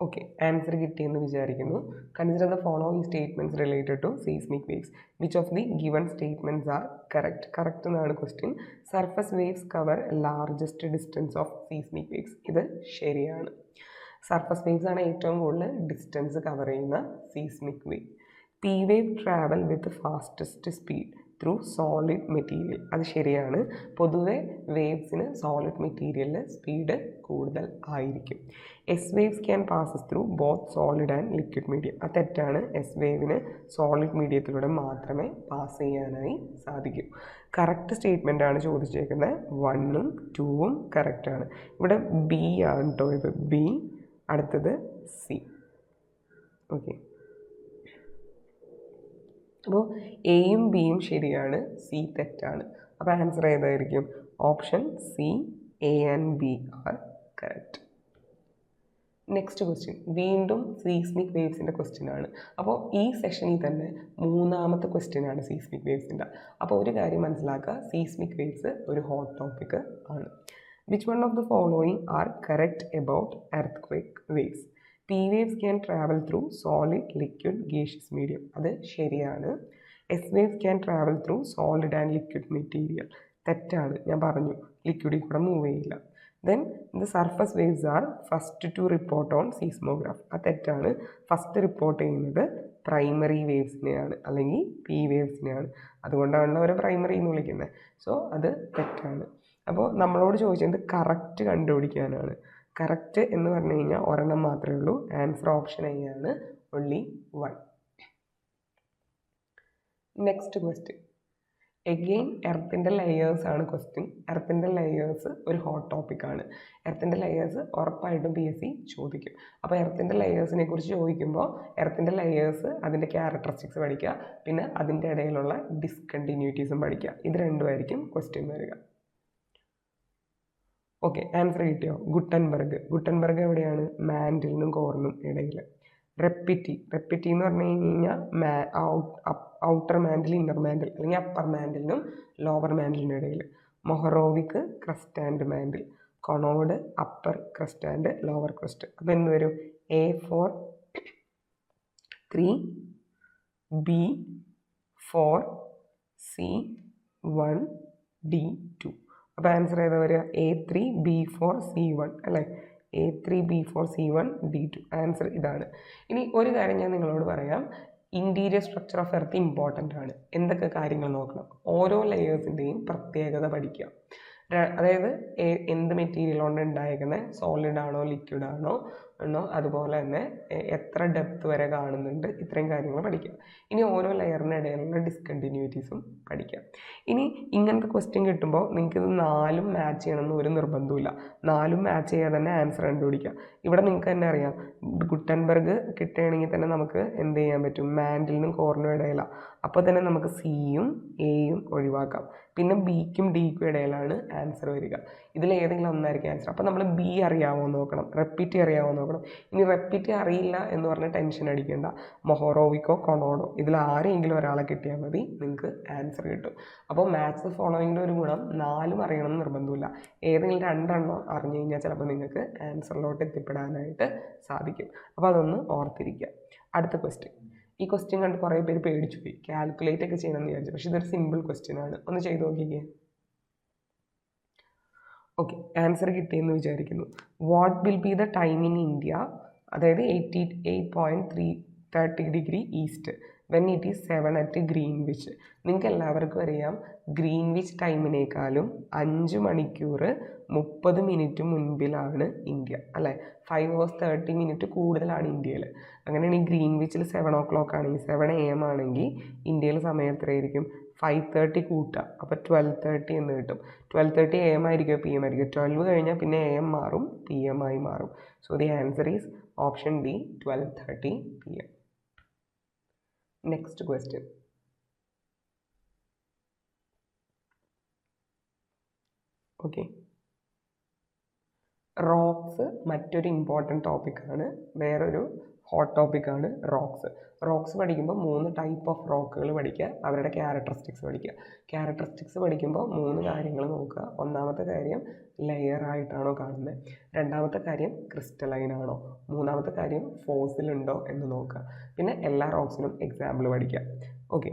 ഓക്കെ, ആൻസർ കിട്ടിയെന്ന് വിചാരിക്കുന്നു. Consider the following statements related to seismic waves. Which of the given statements are correct? Correct എന്നാണ് question. Surface waves cover largest distance of seismic waves. ഇത് ശരിയാണ്. സർഫസ് വേവ്സ് ആണ് ഏറ്റവും കൂടുതൽ ഡിസ്റ്റൻസ് കവർ ചെയ്യുന്ന seismic wave. P wave travel with fastest speed through solid material. അത് ശരിയാണ്. പൊതുവെ വേവ്സിന് സോളിഡ് മെറ്റീരിയലിൽ സ്പീഡ് കൂടുതൽ ആയിരിക്കും. S waves can passes through both solid and liquid medium. അത് തെറ്റാണ്. എസ് വേവിന് സോളിഡ് മീഡിയത്തിലൂടെ മാത്രമേ പാസ് ചെയ്യാനായി സാധിക്കൂ. കറക്റ്റ് സ്റ്റേറ്റ്മെൻ്റ് ആണ് ചോദിച്ചേക്കുന്നത്. 1ഉം 2ഉം കറക്റ്റാണ്. ഇവിടെ ബി ആണ് കേട്ടോ. ഇത് ബി, അടുത്തത് സി. ഓക്കെ, അപ്പോൾ എയും ബിയും ശരിയാണ്, സി തെറ്റാണ്. അപ്പോൾ ആൻസർ ഏതായിരിക്കും? Option C, A and B are correct. Next question വീണ്ടും സീസ്മിക് വേവ്സിൻ്റെ ക്വസ്റ്റ്യൻ ആണ്. അപ്പോൾ ഈ സെഷനിൽ തന്നെ മൂന്നാമത്തെ ക്വസ്റ്റ്യൻ ആണ് സീസ്മിക് വേവ്സിൻ്റെ. അപ്പോൾ ഒരു കാര്യം മനസ്സിലാക്കുക, സീസ്മിക് വേവ്സ് ഒരു ഹോട്ട് ടോപ്പിക് ആണ്. Which one of the following are correct about earthquake waves? P waves can travel through solid, liquid, gaseous medium. അത് ശരിയാണ്. S waves can travel through solid and liquid material. തെറ്റാണ്. ഞാൻ പറഞ്ഞു ലിക്വിഡിൽ കൂടെ മൂവ് ചെയ്യില്ല. Then the surface waves are first to report on seismograph. അത് തെറ്റാണ്. ഫസ്റ്റ് റിപ്പോർട്ട് ചെയ്യുന്നത് പ്രൈമറി വേവ്സിനെയാണ്, അല്ലെങ്കിൽ P വേവ്സിനെയാണ്. അതുകൊണ്ടാണ് അവർ പ്രൈമറി എന്ന് വിളിക്കുന്നത്. സോ അത് തെറ്റാണ്. അപ്പോൾ നമ്മളോട് ചോദിച്ചത് കറക്റ്റ് കണ്ടുപിടിക്കാനാണ്. കറക്റ്റ് എന്ന് പറഞ്ഞു കഴിഞ്ഞാൽ ഒരെണ്ണം മാത്രമേ ഉള്ളൂ. ആൻസർ ഓപ്ഷൻ എ ആണ്, only 1. Next question. എഗെയിൻ എർത്തിൻ്റെ ലെയേഴ്സ് ആണ് ക്വസ്റ്റ്യൻ. എർത്തിൻ്റെ ലെയേഴ്സ് ഒരു ഹോട്ട് ടോപ്പിക്കാണ്. എർത്തിൻ്റെ ലെയേഴ്സ് ഉറപ്പായിട്ടും PSC ചോദിക്കും. അപ്പോൾ എർത്തിൻ്റെ ലെയേഴ്സിനെ കുറിച്ച് ചോദിക്കുമ്പോൾ എർത്തിൻ്റെ ലെയേഴ്സ് അതിൻ്റെ ക്യാരക്ടറിസ്റ്റിക്സ് പഠിക്കുക, പിന്നെ അതിൻ്റെ ഇടയിലുള്ള ഡിസ്കണ്ടിന്യൂറ്റീസും പഠിക്കുക. ഇത് രണ്ടുമായിരിക്കും ക്വസ്റ്റ്യൻ വരിക. ഓക്കെ, ആൻസർ കിട്ടിയോ? ഗുട്ടൻബർഗ് എവിടെയാണ്? മാൻഡിലിനും കോറിനും ഇടയിൽ. റെപ്പിറ്റി എന്ന് പറഞ്ഞു കഴിഞ്ഞാൽ ഔട്ടർ മാൻഡിൽ, ഇന്നർ മാൻഡിൽ, അല്ലെങ്കിൽ അപ്പർ മാൻഡിലിനും ലോവർ മാൻഡിലിനും ഇടയിൽ. Mohorovicic crust and mantle. Conrad upper crust and lower crust. അപ്പോൾ എന്ത് വരും? A4 3 B4 C1 D2. അപ്പോൾ ആൻസർ ഏതാ വരിക? A3 B4 C1 അല്ലേ? A3 B4 C1 D2. Answer ഇതാണ്. ഇനി ഒരു കാര്യം ഞാൻ നിങ്ങളോട് പറയാം. Interior structure of earth important ആണ്. എന്തൊക്കെ കാര്യങ്ങൾ നോക്കണം? ഓരോ ലെയേഴ്സിൻ്റെയും പ്രത്യേകത പഠിക്കുക. അതായത് എന്ത് മെറ്റീരിയൽ കൊണ്ട് ഉണ്ടായിരിക്കുന്നത്, സോളിഡ് ആണോ ലിക്വിഡ് ആണോ, അതുപോലെ തന്നെ എത്ര ഡെപ്ത് വരെ കാണുന്നുണ്ട്, ഇത്രയും കാര്യങ്ങൾ പഠിക്കുക. ഇനി ഓരോ ലെയറിന് ഇടയിലുള്ള ഡിസ്കണ്ടിന്യൂറ്റീസും പഠിക്കാം. ഇനി ഇങ്ങനത്തെ ക്വസ്റ്റ്യൻ കിട്ടുമ്പോൾ നിങ്ങൾക്ക് ഇത് 4ഉം മാച്ച് ചെയ്യണമെന്ന് ഒരു നിർബന്ധമില്ല. 4ഉം മാച്ച് ചെയ്യാതെ തന്നെ ആൻസർ കണ്ടുപിടിക്കുക. ഇവിടെ നിങ്ങൾക്ക് തന്നെ അറിയാം, ഗുട്ടൻബർഗ് കിട്ടുകയാണെങ്കിൽ തന്നെ നമുക്ക് എന്ത് ചെയ്യാൻ പറ്റും? മാൻഡിലിനും കോറിനും ഇടയിലാണ്. അപ്പോൾ തന്നെ നമുക്ക് സിയും എയും ഒഴിവാക്കാം. പിന്നെ ബിക്കും ഡിക്കും ഇടയിലാണ് ആൻസർ വരിക. ഇതിലേതെങ്കിലും ഒന്നായിരിക്കും ആൻസർ. അപ്പോൾ നമ്മൾ ബി അറിയാമോ നോക്കണം, റെപ്പിറ്റി അറിയാമോ നോക്കണം. ഇനി റെപ്പിറ്റി അറിയില്ല എന്ന് പറഞ്ഞ് ടെൻഷൻ അടിക്കേണ്ട. മൊഹറോവിക്കോ കൊണോഡോ ഇതിൽ ആരെങ്കിലും ഒരാളെ കിട്ടിയാൽ മതി, നിങ്ങൾക്ക് ആൻസർ കിട്ടും. അപ്പോൾ മാത്സ് ഫോളോയിങ്ങിൻ്റെ ഒരു ഗുണം 4ഉം അറിയണമെന്ന് നിർബന്ധമില്ല. ഏതെങ്കിലും 2 എണ്ണം അറിഞ്ഞു കഴിഞ്ഞാൽ ചിലപ്പോൾ നിങ്ങൾക്ക് ആൻസറിലോട്ട് എത്തിപ്പെടാനായിട്ട് സാധിക്കും. അപ്പോൾ അതൊന്ന് ഓർത്തിരിക്കുക. അടുത്ത ക്വസ്റ്റ്യൻ. ഈ ക്വസ്റ്റ്യൻ കണ്ട് കുറേ പേര് പേടിച്ചു പോയി, കാൽക്കുലേറ്റ് ഒക്കെ ചെയ്യണമെന്ന് വിചാരിച്ചു. പക്ഷേ ഇതൊരു സിമ്പിൾ ക്വസ്റ്റ്യൻ ആണ്. ഒന്ന് ചെയ്ത് നോക്കിക്കേ. ഓക്കെ, ആൻസർ കിട്ടിയെന്ന് വിചാരിക്കുന്നു. What will be the time in India, അതായത് 88.30 east, when it is 7 at Greenwich. നിങ്ങൾക്ക് എല്ലാവർക്കും അറിയാം ഗ്രീൻവിച്ച് ടൈമിനേക്കാളും 5 മണിക്കൂർ 30 മിനിറ്റ് മുൻപിലാണ് ഇന്ത്യ, അല്ലേ? 5 hours 30 minutes കൂടുതലാണ് ഇന്ത്യയിൽ. അങ്ങനെയാണെങ്കിൽ ഗ്രീൻവിച്ചിൽ 7 o'clock ആണെങ്കിൽ 7 AM ആണെങ്കിൽ ഇന്ത്യയിൽ സമയം എത്രയായിരിക്കും? 5:30 കൂട്ടുക, അപ്പോൾ 12:30 എന്ന് കിട്ടും. 12:30 AM ആയിരിക്കും, PM ആയിരിക്കും. 12 കഴിഞ്ഞാൽ പിന്നെ AM മാറും, PM ആയി മാറും. So the answer is option D, 12:30 PM. Next question. Okay, rocks മറ്റൊരു ഇമ്പോർട്ടൻറ്റ് ടോപ്പിക്കാണ്, വേറൊരു ഹോട്ട് ടോപ്പിക്കാണ് റോക്സ്. റോക്സ് പഠിക്കുമ്പോൾ 3 ടൈപ്പ് ഓഫ് റോക്കുകൾ പഠിക്കുക, അവരുടെ ക്യാരക്ടറിസ്റ്റിക്സ് പഠിക്കുക. ക്യാരക്ടറിസ്റ്റിക്സ് പഠിക്കുമ്പോൾ 3 കാര്യങ്ങൾ നോക്കുക. ഒന്നാമത്തെ കാര്യം ലെയർ ആയിട്ടാണോ കാണുന്നത്, രണ്ടാമത്തെ കാര്യം ക്രിസ്റ്റലൈൻ ആണോ, മൂന്നാമത്തെ കാര്യം ഫോസിൽ ഉണ്ടോ എന്ന് നോക്കുക. പിന്നെ എല്ലാ റോക്സിനും എക്സാമ്പിൾ പഠിക്കുക. ഓക്കെ,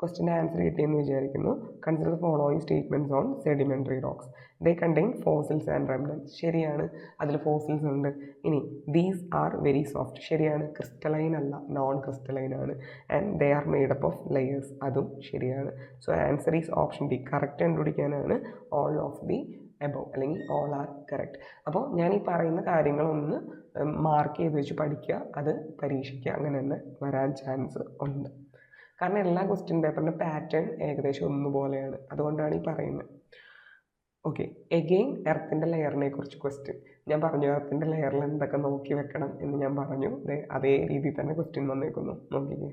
ക്വസ്റ്റ്യൻ്റെ ആൻസർ കിട്ടിയെന്ന് വിചാരിക്കുന്നു. Consider the following statements on sedimentary rocks. They contain fossils and remnants. ശരിയാണ്, അതിൽ ഫോസിൽസ് ഉണ്ട്. ഇനി ദീസ് ആർ വെരി സോഫ്റ്റ്. ശരിയാണ്, ക്രിസ്റ്റലൈൻ അല്ല, നോൺ ക്രിസ്റ്റലൈൻ ആണ്. And they are made up of layers. അതും ശരിയാണ്. So answer is option D. Correct കണ്ടുപിടിക്കാനാണ് ഓൾ ഓഫ് ദി എബവ്, അല്ലെങ്കിൽ ഓൾ ആർ കറക്റ്റ്. അപ്പോൾ ഞാൻ ഈ പറയുന്ന കാര്യങ്ങളൊന്ന് മാർക്ക് ചെയ്ത് വെച്ച് പഠിക്കുക, അത് പരീക്ഷിക്കുക, അങ്ങനെ തന്നെ വരാൻ ചാൻസ് ഉണ്ട്. കാരണം എല്ലാ ക്വസ്റ്റ്യൻ പേപ്പറിൻ്റെ പാറ്റേൺ ഏകദേശം ഒന്നുപോലെയാണ്, അതുകൊണ്ടാണ് ഈ പറയുന്നത്. ഓക്കെ, എഗെയിൻ എർത്തിൻ്റെ ലെയറിനെ കുറിച്ച് ക്വസ്റ്റ്യൻ. ഞാൻ പറഞ്ഞു എർത്തിൻ്റെ ലെയറിൽ എന്തൊക്കെ നോക്കി വെക്കണം എന്ന് ഞാൻ പറഞ്ഞു. അതേ രീതിയിൽ തന്നെ ക്വസ്റ്റ്യൻ വന്നേക്കുന്നു, നോക്കിക്കേ.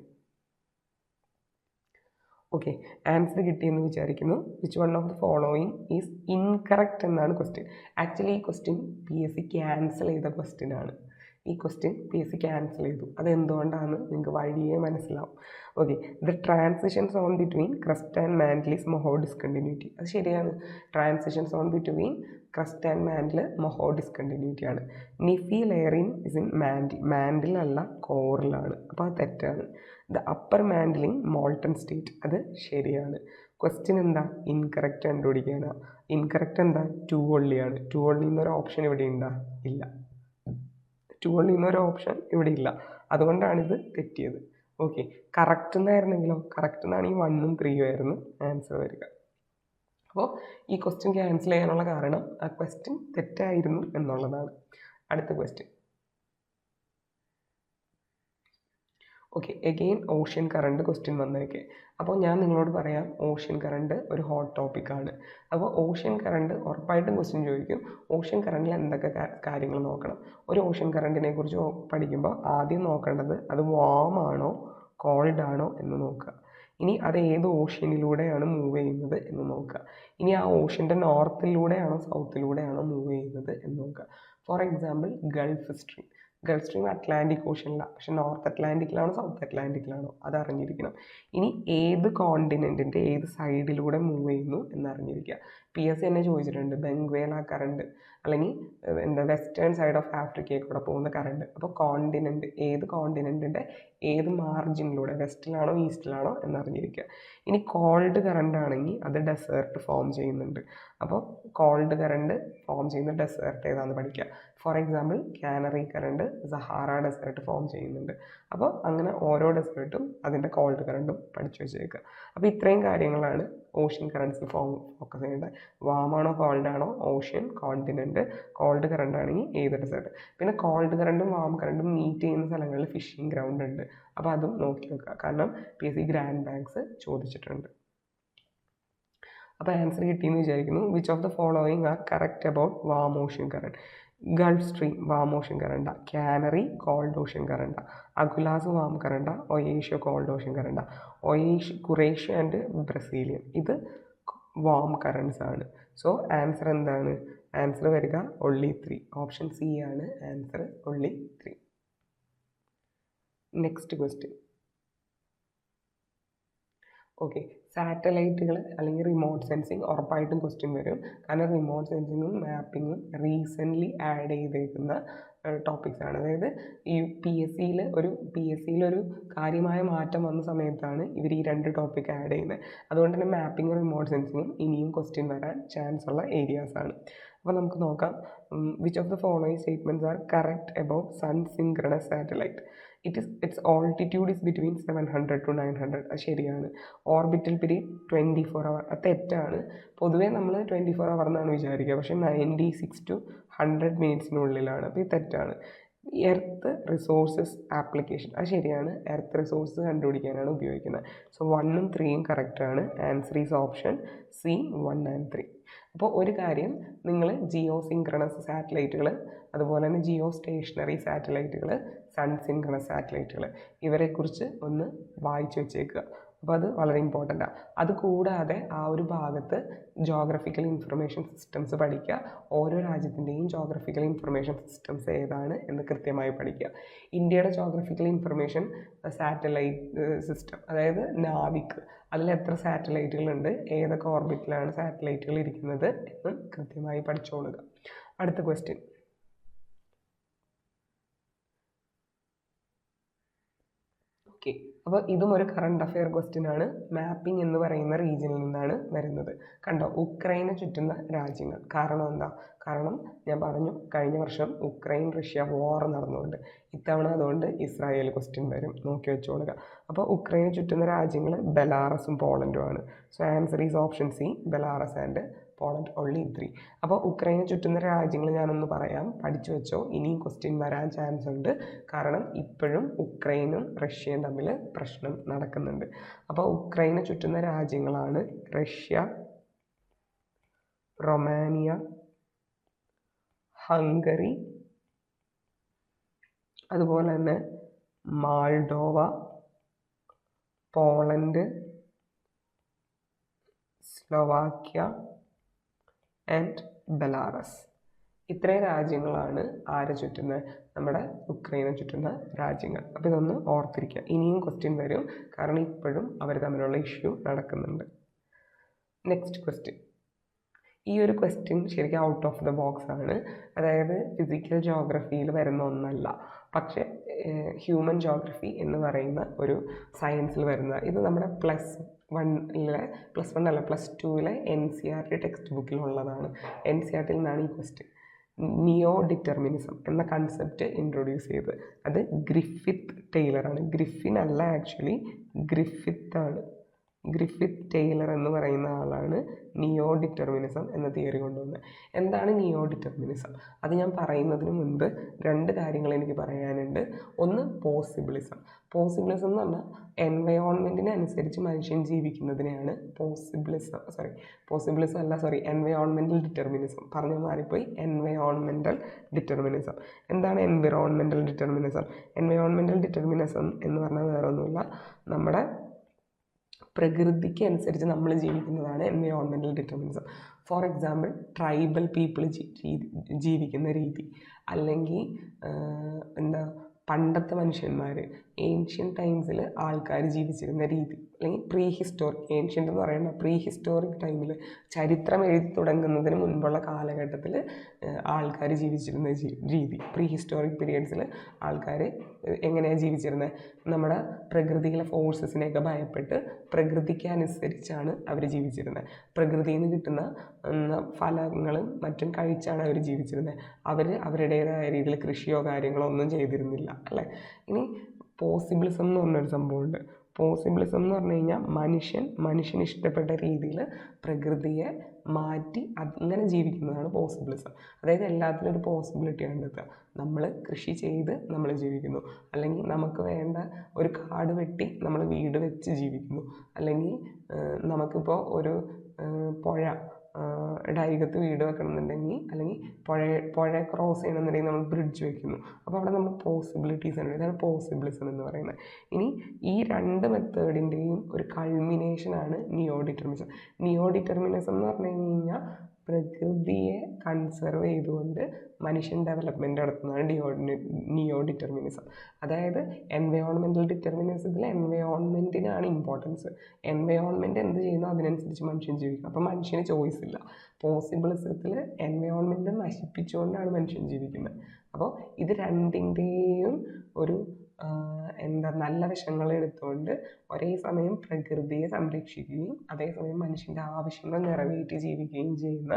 ഓക്കെ, ആൻസർ കിട്ടിയെന്ന് വിചാരിക്കുന്നു. Which one of the following is incorrect എന്നാണ് ക്വസ്റ്റ്യൻ. ആക്ച്വലി ഈ ക്വസ്റ്റ്യൻ PSC ക്യാൻസൽ ചെയ്ത ക്വസ്റ്റ്യൻ ആണ്. ഈ ക്വസ്റ്റ്യൻ PSC ക്യാൻസൽ ചെയ്തു. അതെന്തുകൊണ്ടാണ് നിങ്ങൾക്ക് വഴിയേ മനസ്സിലാവും. Okay, the transition zone between crust and mantle is Moho discontinuity. അത് ശരിയാണ്, transition zone between crust and mantle Moho discontinuity ആണ്. NiFe layer is in mantle, മാൻറ്റിലല്ല കോറിലാണ്, അപ്പോൾ അത് തെറ്റാണ്. The upper mantle in molten state, അത് ശരിയാണ്. ക്വസ്റ്റ്യൻ എന്താ? ഇൻകറക്റ്റ് കണ്ടുപിടിക്കാനാണ്. ഇൻകറക്റ്റ് എന്താ? 2 ഒള്ളിയാണ്. 2 ഒള്ളി എന്നൊരു ഓപ്ഷൻ ഇവിടെ ഉണ്ടാ? ഇല്ല. 2 ഒള്ളി എന്നൊരു ഓപ്ഷൻ ഇവിടെ ഇല്ല, അതുകൊണ്ടാണിത് തെറ്റിയത്. ഓക്കെ, കറക്റ്റ് എന്നായിരുന്നെങ്കിലോ? കറക്റ്റ് എന്നാണെങ്കിൽ 1ഉം 3ഉം ആയിരുന്നു ആൻസർ വരിക. അപ്പോൾ ഈ ക്വസ്റ്റ്യൻ ക്യാൻസൽ ചെയ്യാനുള്ള കാരണം ആ ക്വസ്റ്റ്യൻ തെറ്റായിരുന്നു എന്നുള്ളതാണ്. അടുത്ത question. Okay, again ocean current question വന്നേക്കെ. അപ്പോൾ ഞാൻ നിങ്ങളോട് പറയാം, ഓഷ്യൻ കറണ്ട് ഒരു ഹോട്ട് ടോപ്പിക്കാണ്. അപ്പോൾ ഓഷ്യൻ കറണ്ട് ഉറപ്പായിട്ടും ക്വസ്റ്റ്യൻ ചോദിക്കും. ഓഷ്യൻ കറണ്ടിൽ എന്തൊക്കെ കാര്യങ്ങൾ നോക്കണം? ഒരു ഓഷ്യൻ കറണ്ടിനെ കുറിച്ച് പഠിക്കുമ്പോൾ ആദ്യം നോക്കേണ്ടത് അത് വാം ആണോ കോൾഡ് ആണോ എന്ന് നോക്കുക. ഇനി അത് ഏത് ഓഷ്യനിലൂടെയാണ് മൂവ് ചെയ്യുന്നത് എന്ന് നോക്കുക. ഇനി ആ ഓഷ്യൻ്റെ നോർത്തിലൂടെയാണോ സൗത്തിലൂടെയാണോ മൂവ് ചെയ്യുന്നത് എന്ന് നോക്കുക. For example Gulf Stream. Gulf Stream Atlantic ഓഷ്യനിലാണ്, പക്ഷെ നോർത്ത് അറ്റ്ലാന്റിക്കിലാണോ സൗത്ത് അറ്റ്ലാന്റിക്കിലാണോ അത് അറിഞ്ഞിരിക്കണം. ഇനി ഏത് കോണ്ടിനെൻറ്റിൻ്റെ ഏത് സൈഡിലൂടെ മൂവ് ചെയ്യുന്നു എന്നറിഞ്ഞിരിക്കുക. PSC എന്നെ ചോദിച്ചിട്ടുണ്ട് ബെങ്വേല കറണ്ട്, അല്ലെങ്കിൽ എന്താ വെസ്റ്റേൺ സൈഡ് ഓഫ് ആഫ്രിക്കയിൽ കൂടെ പോകുന്ന കറണ്ട്. അപ്പോൾ കോണ്ടിനെൻറ്റ്, ഏത് കോണ്ടിനെൻറ്റിൻ്റെ ഏത് മാർജിനിലൂടെ, വെസ്റ്റിലാണോ ഈസ്റ്റിലാണോ എന്നറിഞ്ഞിരിക്കുക. ഇനി കോൾഡ് കറണ്ട് ആണെങ്കിൽ അത് ഡെസേർട്ട് ഫോം ചെയ്യുന്നുണ്ട്. അപ്പോൾ കോൾഡ് കറണ്ട് ഫോം ചെയ്യുന്ന ഡെസേർട്ട് ഏതാണെന്ന് പഠിക്കുക. For example Canary current Sahara desert form ചെയ്യുന്നുണ്ട്. അപ്പോൾ അങ്ങനെ ഓരോ ഡെസേർട്ടും അതിൻ്റെ കോൾഡ് കറണ്ടും പഠിച്ചു വെച്ചേക്കുക. അപ്പോൾ ഇത്രയും കാര്യങ്ങളാണ് ഓഷ്യൻ കറണ്ട്സിൽ ഫോക്കസ് ചെയ്യേണ്ടത്. വാമാണോ കോൾഡാണോ ഓഷ്യൻ, കോണ്ടിനെൻറ്റ്, കോൾഡ് കറണ്ട് ആണെങ്കിൽ ഏത് ഡെസേർട്ട്. പിന്നെ കോൾഡ് കറണ്ടും വാം കറണ്ടും മീറ്റ് ചെയ്യുന്ന സ്ഥലങ്ങളിൽ ഫിഷിംഗ് ഗ്രൗണ്ട് ഉണ്ട്, അപ്പോൾ അതും നോക്കി വെക്കുക, കാരണം PSC ഗ്രാൻഡ് ബാങ്ക്സ് ചോദിച്ചിട്ടുണ്ട്. അപ്പോൾ ആൻസർ കിട്ടിയെന്ന് വിചാരിക്കുന്നു. Which of the following are correct about warm ocean current? Gulf Stream warm ocean current, Canary cold ocean current, Agulhas warm current, Oyashio cold ocean current, Kuroshio and Brazilian ഇത് വാം കറണ്ട്സ് ആണ്. സോ ആൻസർ എന്താണ്? ആൻസർ വരിക only 3. ഓപ്ഷൻ സി ആണ് answer, only 3. Next question. Okay, സാറ്റലൈറ്റുകൾ അല്ലെങ്കിൽ റിമോട്ട് സെൻസിങ് ഉറപ്പായിട്ടും ക്വസ്റ്റ്യൻ വരും. കാരണം റിമോട്ട് സെൻസിങ്ങും മാപ്പിങ്ങും റീസെൻ്റ്ലി ആഡ് ചെയ്തേക്കുന്ന ടോപ്പിക്സ് ആണ്. അതായത് ഈ പി എസ് സിയിലൊരു കാര്യമായ മാറ്റം വന്ന സമയത്താണ് ഇവർ ഈ 2 ടോപ്പിക് ആഡ് ചെയ്യുന്നത്. അതുകൊണ്ട് തന്നെ മാപ്പിങ്ങും റിമോട്ട് സെൻസിങ്ങും ഇനിയും ക്വസ്റ്റ്യൻ വരാൻ ചാൻസ് ഉള്ള ഏരിയാസ് ആണ്. അപ്പോൾ നമുക്ക് നോക്കാം. Which of the following statements are correct about sun synchronous satellite? Its altitude is between 700 to 900. അത് ശരിയാണ്. Orbital period 24 hour. അത് തെറ്റാണ്. പൊതുവേ നമ്മൾ 24 hour എന്നാണ് വിചാരിക്കുക, പക്ഷേ 96 to 100 minutes അപ്പോൾ ഇത് തെറ്റാണ്. എർത്ത് റിസോഴ്സസ് ആപ്ലിക്കേഷൻ, അത് ശരിയാണ്. എർത്ത് റിസോഴ്സ് കണ്ടുപിടിക്കാനാണ് ഉപയോഗിക്കുന്നത്. സോ 1ഉം 3ഉം കറക്റ്റാണ്. Answer is option C 1 and 3. അപ്പോൾ ഒരു കാര്യം, നിങ്ങൾ ജിയോ സിൻക്രണസ് സാറ്റലൈറ്റുകൾ, അതുപോലെ തന്നെ ജിയോ സ്റ്റേഷനറി സാറ്റലൈറ്റുകൾ, സൺ സിൻക്രണസ് സാറ്റലൈറ്റുകൾ, ഇവരെക്കുറിച്ച് ഒന്ന് വായിച്ചു വെച്ചേക്കുക. അപ്പോൾ അത് വളരെ ഇമ്പോർട്ടൻ്റ് ആണ്. അതുകൂടാതെ ആ ഒരു ഭാഗത്ത് ജോഗ്രഫിക്കൽ ഇൻഫർമേഷൻ സിസ്റ്റംസ് പഠിക്കുക. ഓരോ രാജ്യത്തിൻ്റെയും ജോഗ്രഫിക്കൽ ഇൻഫർമേഷൻ സിസ്റ്റംസ് ഏതാണ് എന്ന് കൃത്യമായി പഠിക്കുക. ഇന്ത്യയുടെ ജോഗ്രഫിക്കൽ ഇൻഫർമേഷൻ സാറ്റലൈറ്റ് സിസ്റ്റം, അതായത് നാവിക്, അതിൽ എത്ര സാറ്റലൈറ്റുകളുണ്ട്, ഏതൊക്കെ ഓർബിറ്റിലാണ് സാറ്റലൈറ്റുകൾ ഇരിക്കുന്നത് എന്ന് കൃത്യമായി പഠിച്ചോളുക. അടുത്ത ക്വസ്റ്റ്യൻ. ഓക്കെ, അപ്പോൾ ഇതും ഒരു കറണ്ട് അഫെയർ ക്വസ്റ്റ്യൻ ആണ്. മാപ്പിംഗ് എന്ന് പറയുന്ന റീജിയനിൽ നിന്നാണ് വരുന്നത്. കണ്ടോ, ഉക്രൈനെ ചുറ്റുന്ന രാജ്യങ്ങൾ. കാരണം എന്താ? കാരണം ഞാൻ പറഞ്ഞു, കഴിഞ്ഞ വർഷം ഉക്രൈൻ റഷ്യ വാർ നടന്നുകൊണ്ട്, ഇത്തവണ അതുകൊണ്ട് ഇസ്രായേൽ ക്വസ്റ്റ്യൻ വരും, നോക്കി വെച്ചോളുക. അപ്പോൾ ഉക്രൈനെ ചുറ്റുന്ന രാജ്യങ്ങൾ ബെലാറസും പോളണ്ടുമാണ്. So answer is option C, Belarus and Poland, only 3. അപ്പോൾ ഉക്രൈനെ ചുറ്റുന്ന രാജ്യങ്ങൾ ഞാനൊന്ന് പറയാം, പഠിച്ചു വെച്ചോ. ഇനിയും ക്വസ്റ്റ്യൻ വരാൻ ചാൻസ് ഉണ്ട്. കാരണം ഇപ്പോഴും ഉക്രൈനും റഷ്യയും തമ്മിൽ പ്രശ്നം നടക്കുന്നുണ്ട്. അപ്പോൾ ഉക്രൈനെ ചുറ്റുന്ന രാജ്യങ്ങളാണ് റഷ്യ, റൊമാനിയ, ഹംഗറി, അതുപോലെ തന്നെ Moldova, Poland, Slovakia and Belarus. ഇത്രയും രാജ്യങ്ങളാണ് ആരെ ചുറ്റുന്നത്? നമ്മുടെ ഉക്രൈനെ ചുറ്റുന്ന രാജ്യങ്ങൾ. അപ്പോൾ ഇതൊന്ന് ഓർത്തിരിക്കുക. ഇനിയും ക്വസ്റ്റ്യൻ വരും, കാരണം ഇപ്പോഴും അവർ തമ്മിലുള്ള ഇഷ്യൂ നടക്കുന്നുണ്ട്. Next question. ഈ ഒരു ക്വസ്റ്റ്യൻ ശരിക്കും ഔട്ട് ഓഫ് ദ ബോക്സ് ആണ്. അതായത് ഫിസിക്കൽ ജോഗ്രഫിയിൽ വരുന്ന ഒന്നല്ല, പക്ഷേ ഹ്യൂമൻ ജോഗ്രഫി എന്ന് പറയുന്ന ഒരു സയൻസിൽ വരുന്ന, ഇത് നമ്മുടെ +1 NCERT ടെക്സ്റ്റ് ബുക്കിലുള്ളതാണ്. NCERT നിന്നാണ് ഈ ക്വസ്റ്റ്യൻ. നിയോ ഡിറ്റർമിനിസം എന്ന കൺസെപ്റ്റ് ഇൻട്രൊഡ്യൂസ് ചെയ്തത് അത് ഗ്രിഫിത്ത് ടെയ്ലറാണ്. ഗ്രിഫിൻ അല്ല, ആക്ച്വലി ഗ്രിഫിത്താണ്. ഗ്രിഫിത്ത് ടെയ്ലർ എന്ന് പറയുന്ന ആളാണ് നിയോ ഡിറ്റർമിനിസം എന്ന തിയറി കൊണ്ടുവന്നത്. എന്താണ് നിയോ ഡിറ്റർമിനിസം? അത് ഞാൻ പറയുന്നതിന് മുൻപ് 2 കാര്യങ്ങൾ എനിക്ക് പറയാനുണ്ട്. ഒന്ന് പോസിബിളിസം. പോസിബിളിസം എന്ന് പറഞ്ഞാൽ എൻവയോൺമെൻറ്റിനനുസരിച്ച് മനുഷ്യൻ ജീവിക്കുന്നതിനെയാണ് എൻവയോൺമെൻറ്റൽ ഡിറ്റർമിനിസം. പറഞ്ഞു മാറിപ്പോയി. Environmental determinism. എന്താണ് എൻവിറോൺമെൻറ്റൽ ഡിറ്റർമിനിസം? എൻവയോൺമെൻറ്റൽ ഡിറ്റർമിനിസം എന്ന് പറഞ്ഞാൽ വേറൊന്നുമില്ല, നമ്മുടെ പ്രകൃതിക്ക് അനുസരിച്ച് നമ്മൾ ജീവിക്കുന്നതാണ് environmental determinism. For example, tribal people ജീവിക്കുന്ന രീതി, അല്ലെങ്കിൽ പണ്ടത്തെ മനുഷ്യന്മാർ, ഏൻഷ്യൻ ടൈംസിൽ ആൾക്കാർ ജീവിച്ചിരുന്ന രീതി, അല്ലെങ്കിൽ ഏൻഷ്യൻ്റ് എന്ന് പറയുമ്പോൾ ഹിസ്റ്റോറിക് ടൈമിൽ, ചരിത്രം എഴുതി തുടങ്ങുന്നതിന് മുൻപുള്ള കാലഘട്ടത്തിൽ ആൾക്കാർ ജീവിച്ചിരുന്ന രീതി, ഹിസ്റ്റോറിക് പീരിയഡ്സിൽ ആൾക്കാർ എങ്ങനെയാണ് ജീവിച്ചിരുന്നത്? നമ്മുടെ പ്രകൃതിയിലെ ഫോഴ്സസിനെയൊക്കെ ഭയപ്പെട്ട് പ്രകൃതിക്ക് അനുസരിച്ചാണ് അവർ ജീവിച്ചിരുന്നത്. പ്രകൃതിയിൽ നിന്ന് കിട്ടുന്ന ഫലങ്ങളും മറ്റും കഴിച്ചാണ് അവർ ജീവിച്ചിരുന്നത്. അവർ അവരുടേതായ രീതിയിൽ കൃഷിയോ കാര്യങ്ങളോ ഒന്നും ചെയ്തിരുന്നില്ല, അല്ലേ? ഇനി പോസിബിളിസം എന്ന് പറഞ്ഞൊരു സംഭവമുണ്ട്. പോസിബിളിസം എന്ന് പറഞ്ഞു കഴിഞ്ഞാൽ മനുഷ്യന് ഇഷ്ടപ്പെട്ട രീതിയിൽ പ്രകൃതിയെ മാറ്റി അങ്ങനെ ജീവിക്കുന്നതാണ് പോസിബിളിസം. അതായത് എല്ലാത്തിനും ഒരു പോസിബിലിറ്റി കണ്ടെത്തുക. നമ്മൾ കൃഷി ചെയ്ത് നമ്മൾ ജീവിക്കുന്നു, അല്ലെങ്കിൽ നമുക്ക് വേണ്ട ഒരു കാട് വെട്ടി നമ്മൾ വീട് വെച്ച് ജീവിക്കുന്നു, അല്ലെങ്കിൽ നമുക്കിപ്പോൾ ഒരു അരികത്ത് വീട് വെക്കണമെന്നുണ്ടെങ്കിൽ, അല്ലെങ്കിൽ പുഴ ക്രോസ് ചെയ്യണമെന്നുണ്ടെങ്കിൽ നമ്മൾ ബ്രിഡ്ജ് വെക്കുന്നു. അപ്പോൾ അവിടെ നമ്മൾ പോസിബിലിറ്റീസ് ഉണ്ട്. ഇതാണ് പോസിബിളിസം എന്ന് പറയുന്നത്. ഇനി ഈ 2 മെത്തേഡിൻ്റെയും ഒരു കൾമിനേഷനാണ് നിയോ ഡിറ്റർമിനിസം. നിയോ ഡിറ്റർമിനിസം എന്ന് പറഞ്ഞു കഴിഞ്ഞാൽ പ്രകൃതിയെ കൺസർവ് ചെയ്തുകൊണ്ട് മനുഷ്യൻ ഡെവലപ്മെൻറ്റ് നടത്തുന്നതാണ് നിയോ ഡിറ്റർമിനിസം. അതായത് എൻവയോൺമെൻറ്റൽ ഡിറ്റർമിനിസത്തിൽ എൻവയോൺമെൻറ്റിനാണ് ഇമ്പോർട്ടൻസ്. എൻവയോൺമെൻറ്റ് എന്ത് ചെയ്യുന്നു അതിനനുസരിച്ച് മനുഷ്യൻ ജീവിക്കും. അപ്പോൾ മനുഷ്യന് ചോയ്സ് ഇല്ല. പോസിബിളിസത്തിൽ എൻവയോൺമെൻറ്റ് നശിപ്പിച്ചുകൊണ്ടാണ് മനുഷ്യൻ ജീവിക്കുന്നത്. അപ്പോൾ ഇത് രണ്ടിൻ്റെയും ഒരു നല്ല വശങ്ങൾ എടുത്തുകൊണ്ട് ഒരേ സമയം പ്രകൃതിയെ സംരക്ഷിക്കുകയും അതേസമയം മനുഷ്യൻ്റെ ആവശ്യങ്ങൾ നിറവേറ്റി ജീവിക്കുകയും ചെയ്യുന്ന